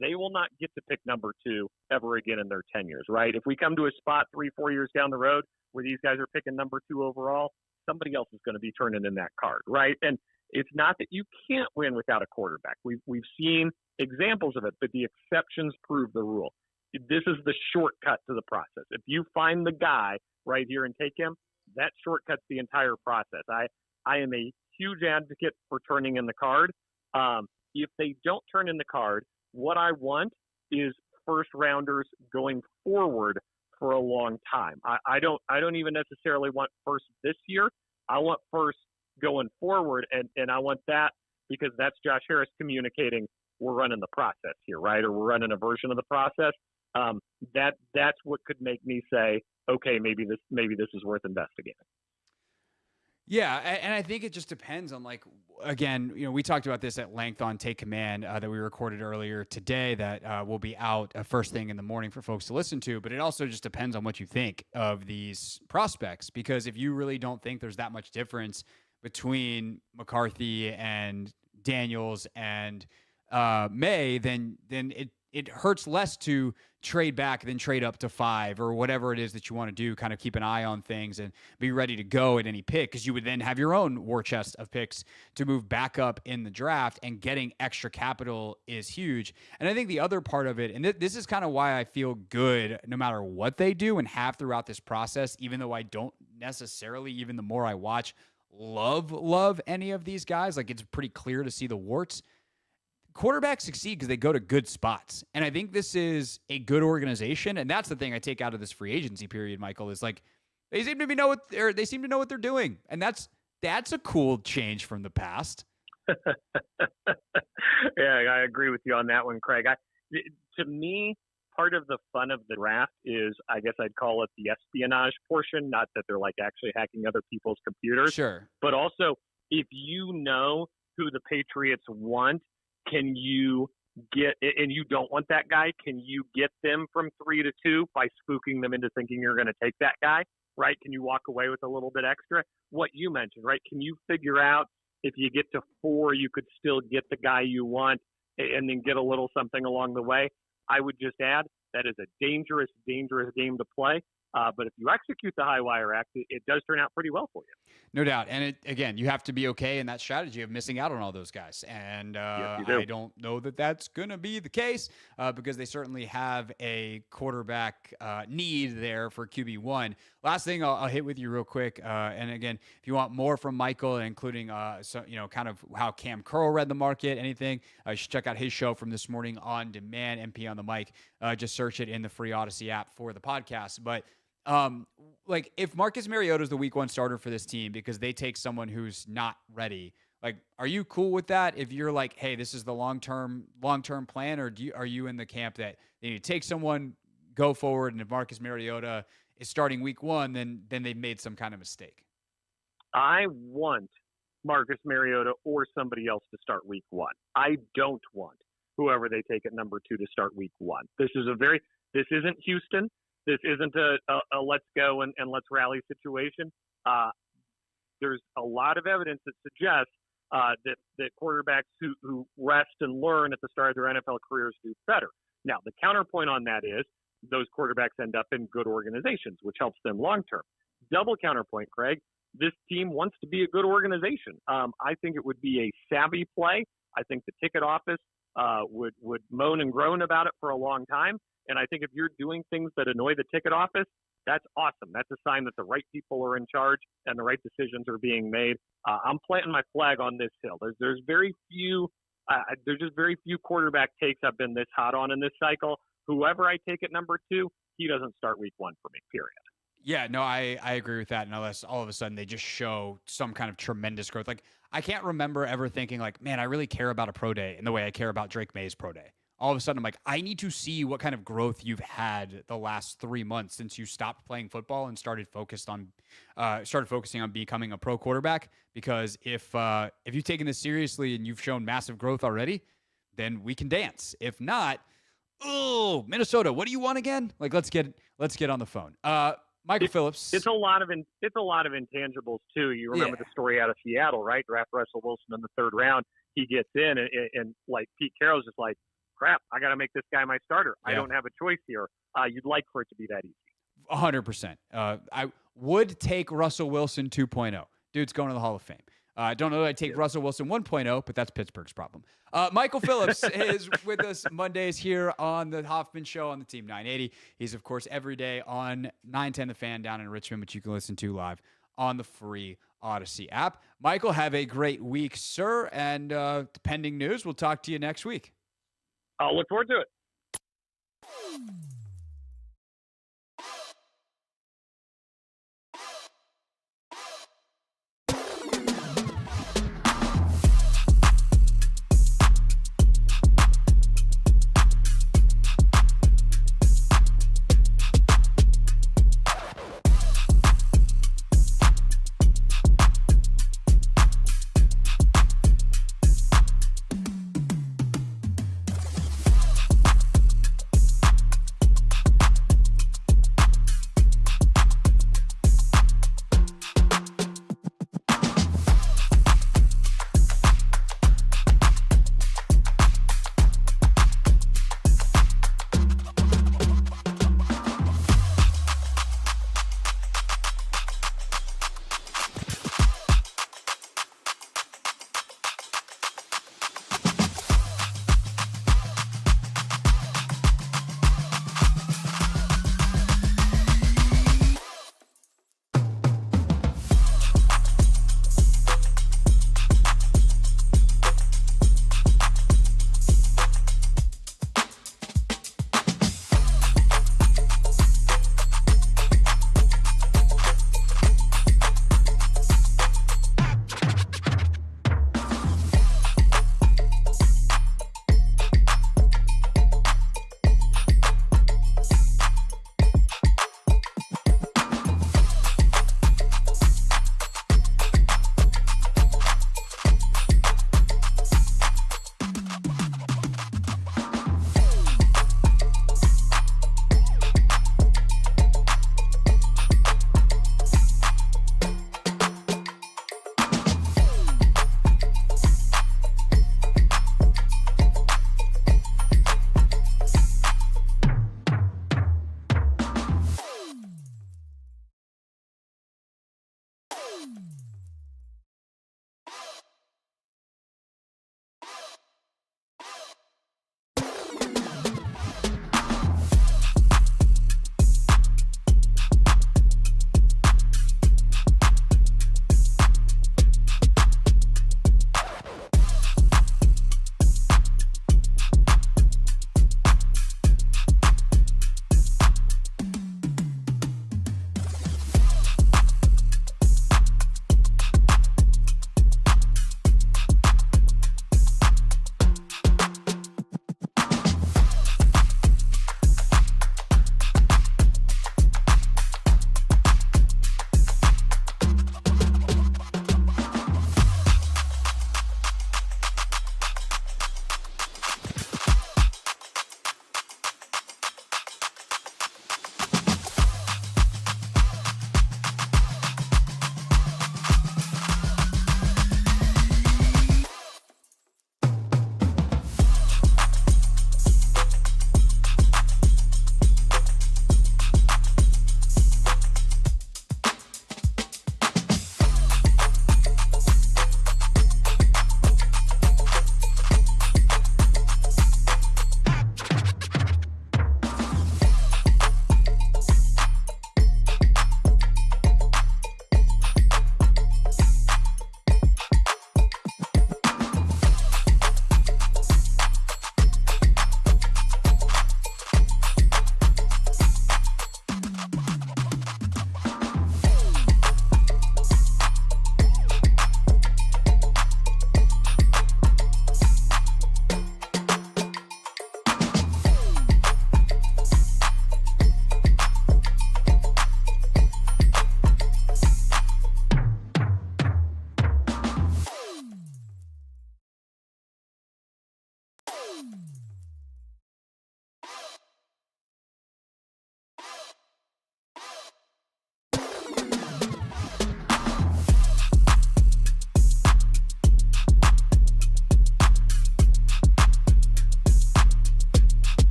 they will not get to pick number 2 ever again in their tenures, right? If we come to a spot 3-4 years down the road where these guys are picking number 2 overall, somebody else is going to be turning in that card, right? And it's not that you can't win without a quarterback. We've seen examples of it, but the exceptions prove the rule. This is the shortcut to the process. If you find the guy right here and take him, that shortcuts the entire process. I am a huge advocate for turning in the card. If they don't turn in the card, what I want is first rounders going forward for a long time. I don't even necessarily want first this year. I want first going forward, and I want that because that's Josh Harris communicating we're running the process here, right? Or we're running a version of the process. That's what could make me say, okay, maybe this is worth investigating. Yeah, and I think it just depends on, like, again, we talked about this at length on Take Command that we recorded earlier today that will be out first thing in the morning for folks to listen to, but it also just depends on what you think of these prospects, because if you really don't think there's that much difference between McCarthy and Daniels and May, then it hurts less to trade back than trade up to 5 or whatever it is that you want to do, kind of keep an eye on things and be ready to go at any pick, because you would then have your own war chest of picks to move back up in the draft, and getting extra capital is huge. And I think the other part of it, and this is kind of why I feel good no matter what they do and have throughout this process, even though I don't necessarily, even the more I watch, love any of these guys, like it's pretty clear to see the warts. Quarterbacks succeed because they go to good spots. And I think this is a good organization. And that's the thing I take out of this free agency period, Michael, is like they seem to know what they're doing. And that's a cool change from the past. Yeah, I agree with you on that one, Craig. To me, part of the fun of the draft is, I guess I'd call it the espionage portion. Not that they're like actually hacking other people's computers. Sure. But also, if you know who the Patriots want, can you get, and you don't want that guy, can you get them from 3 to 2 by spooking them into thinking you're going to take that guy, right? Can you walk away with a little bit extra? What you mentioned, right? Can you figure out if you get to 4, you could still get the guy you want and then get a little something along the way? I would just add that is a dangerous, dangerous game to play. But if you execute the high wire act, it does turn out pretty well for you. No doubt. And again, you have to be okay in that strategy of missing out on all those guys. And Yes, you do. I don't know that that's going to be the case because they certainly have a quarterback need there for QB1. Last thing I'll hit with you real quick. And again, if you want more from Michael, including kind of how Cam Curl read the market, anything, you should check out his show from this morning on demand, MP on the mic. Just search it in the free Odyssey app for the podcast. But like if Marcus Mariota is the week 1 starter for this team because they take someone who's not ready, like, are you cool with that? If you're like, hey, this is the long-term plan, or are you in the camp that they need to take someone, go forward, and if Marcus Mariota is starting week 1, then they've made some kind of mistake? I want Marcus Mariota or somebody else to start week 1. I don't want whoever they take at number 2 to start week 1. This isn't Houston. This isn't a let's go and let's rally situation. There's a lot of evidence that suggests that quarterbacks who rest and learn at the start of their NFL careers do better. Now, the counterpoint on that is those quarterbacks end up in good organizations, which helps them long term. Double counterpoint, Craig. This team wants to be a good organization. I think it would be a savvy play. I think the ticket office would moan and groan about it for a long time. And I think if you're doing things that annoy the ticket office, that's awesome. That's a sign that the right people are in charge and the right decisions are being made. I'm planting my flag on this hill. There's very few. There's just very few quarterback takes I've been this hot on in this cycle. Whoever I take at number 2, he doesn't start week 1 for me. Period. Yeah, no, I agree with that. Unless all of a sudden they just show some kind of tremendous growth. Like, I can't remember ever thinking like, man, I really care about a pro day in the way I care about Drake May's pro day. All of a sudden, I'm like, I need to see what kind of growth you've had the last 3 months since you stopped playing football and started focusing on becoming a pro quarterback. Because if you've taken this seriously and you've shown massive growth already, then we can dance. If not, Minnesota, what do you want again? Like, let's get on the phone. Michael Phillips. It's a lot of intangibles too. You remember the story out of Seattle, right? Draft Russell Wilson in the 3rd round. He gets in, and like Pete Carroll's just like, crap, I got to make this guy my starter. Yeah. I don't have a choice here. You'd like for it to be that easy. 100%. I would take Russell Wilson 2.0. Dude's going to the Hall of Fame. I don't know that I'd take Russell Wilson 1.0, but that's Pittsburgh's problem. Michael Phillips is with us Mondays here on the Hoffman Show on the Team 980. He's, of course, every day on 910 The Fan down in Richmond, which you can listen to live on the free Odyssey app. Michael, have a great week, sir, and pending news, we'll talk to you next week. I'll look forward to it.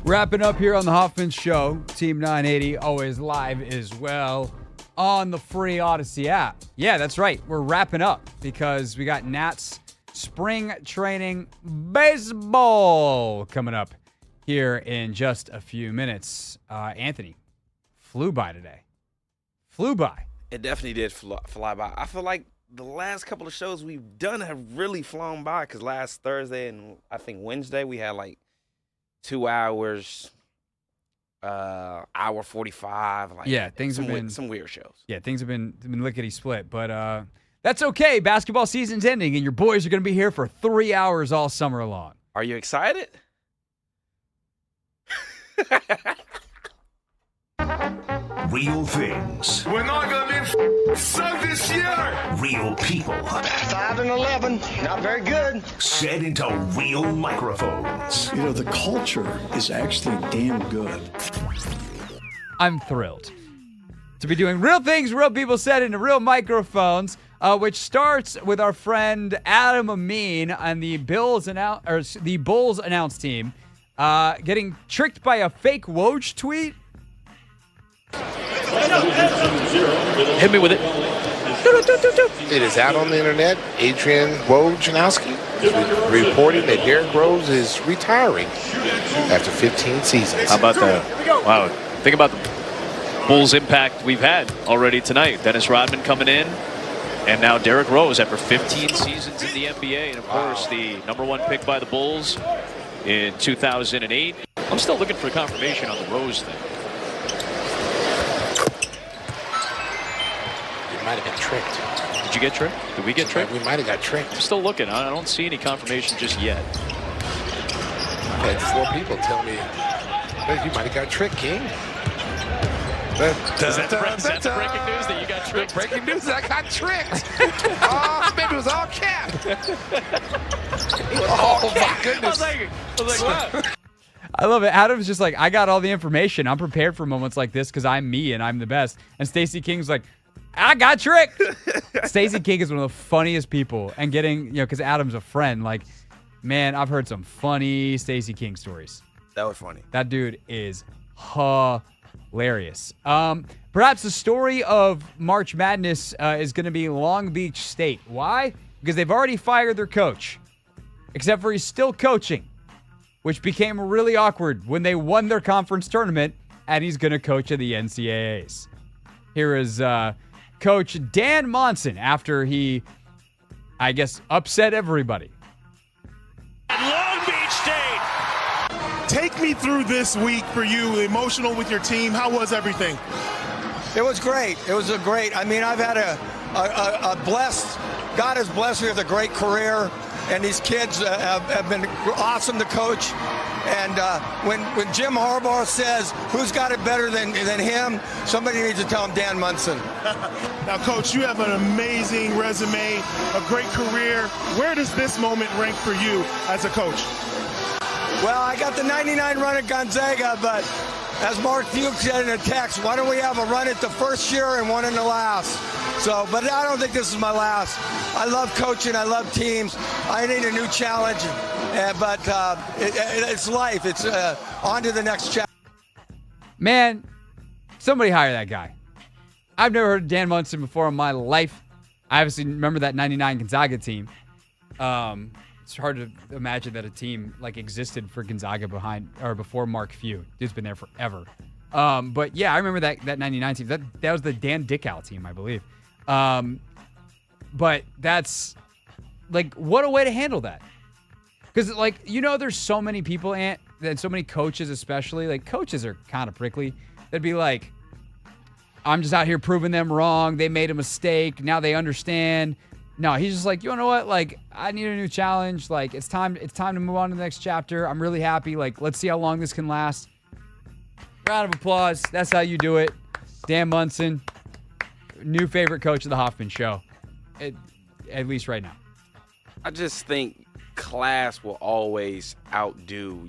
Wrapping up here on the Hoffman Show. Team 980 always live as well on the free Odyssey app. Yeah, that's right. We're wrapping up because we got Nats spring training baseball coming up here in just a few minutes. Anthony, flew by today. Flew by. It definitely did fly by. I feel like the last couple of shows we've done have really flown by because last Thursday and I think Wednesday we had like 2 hours, hour 45. Like, yeah, things have been some weird shows. Yeah, things have been lickety split, but that's okay. Basketball season's ending, and your boys are going to be here for 3 hours all summer long. Are you excited? Real things. We're not going to be sucked this year. Real people. 5-11, not very good. Set into real microphones. You know, the culture is actually damn good. I'm thrilled to be doing real things, real people set into real microphones, which starts with our friend Adam Amin and the Bulls announce team getting tricked by a fake Woj tweet. Hit me with it. It is out on the internet. Adrian Wojnarowski is reporting that Derrick Rose is retiring after 15 seasons. How about that? Wow. Think about the Bulls' impact we've had already tonight. Dennis Rodman coming in, and now Derrick Rose after 15 seasons in the NBA. And, of course, the #1 pick by the Bulls in 2008. I'm still looking for confirmation on the Rose thing. Might have got tricked. Did you get tricked? Did we get tricked? We might have got tricked. I'm still looking. I don't see any confirmation just yet. I had 4 people tell me that you might have got tricked, King. Is that the breaking news that you got tricked? Breaking news that I got tricked. Oh, maybe it was all cap. Oh, my goodness. I was like, what? I love it. Adam's just like, I got all the information. I'm prepared for moments like this because I'm me and I'm the best. And Stacey King's like, I got tricked. Stacey King is one of the funniest people. And getting, because Adam's a friend, like, man, I've heard some funny Stacey King stories. That was funny. That dude is hilarious. Perhaps the story of March Madness is going to be Long Beach State. Why? Because they've already fired their coach, except for he's still coaching, which became really awkward when they won their conference tournament, and he's going to coach at the NCAAs. Here is Coach Dan Monson after he, I guess, upset everybody. Long Beach State. Take me through this week for you, emotional with your team. How was everything? It was great. It was great. I mean, I've had a blessed, God has blessed me with a great career, and these kids have been awesome to coach. And when Jim Harbaugh says, who's got it better than him, somebody needs to tell him Dan Munson. Now, Coach, you have an amazing resume, a great career. Where does this moment rank for you as a coach? Well, I got the 99 run at Gonzaga, but as Mark Fuchs said in a text, why don't we have a run at the first year and one in the last? So, but I don't think this is my last. I love coaching. I love teams. I need a new challenge, but it's life. It's on to the next chapter. Man, somebody hire that guy. I've never heard of Dan Munson before in my life. I obviously remember that 99 Gonzaga team. It's hard to imagine that a team like existed for Gonzaga before Mark Few. Dude's been there forever. But yeah, I remember that 99 team. That was the Dan Dickow team, I believe. But that's like, what a way to handle that. Because like, there's so many people and so many coaches, especially like coaches are kind of prickly. They'd be like, I'm just out here proving them wrong. They made a mistake. Now they understand. No, he's just like, you know what? Like, I need a new challenge. Like, it's time to move on to the next chapter. I'm really happy. Like, let's see how long this can last. Round of applause. That's how you do it. Dan Munson, new favorite coach of the Hoffman Show, at least right now. I just think class will always outdo,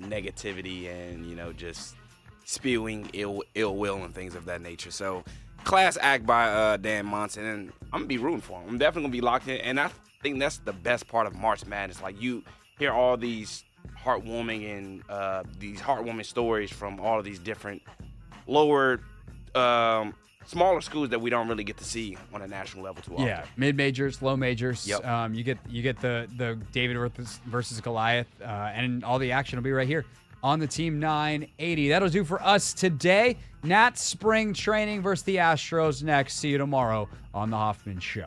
negativity and, just spewing ill will and things of that nature. So, class act by Dan Monson, and I'm going to be rooting for him. I'm definitely going to be locked in, and I think that's the best part of March Madness. Like, you hear all these heartwarming and these heartwarming stories from all of these different lower, smaller schools that we don't really get to see on a national level too often. Yeah, mid majors, low majors. Yep. You get the David versus Goliath, and all the action will be right here on the Team 980. That'll do for us today. Nats spring training versus the Astros next. See you tomorrow on the Hoffman Show.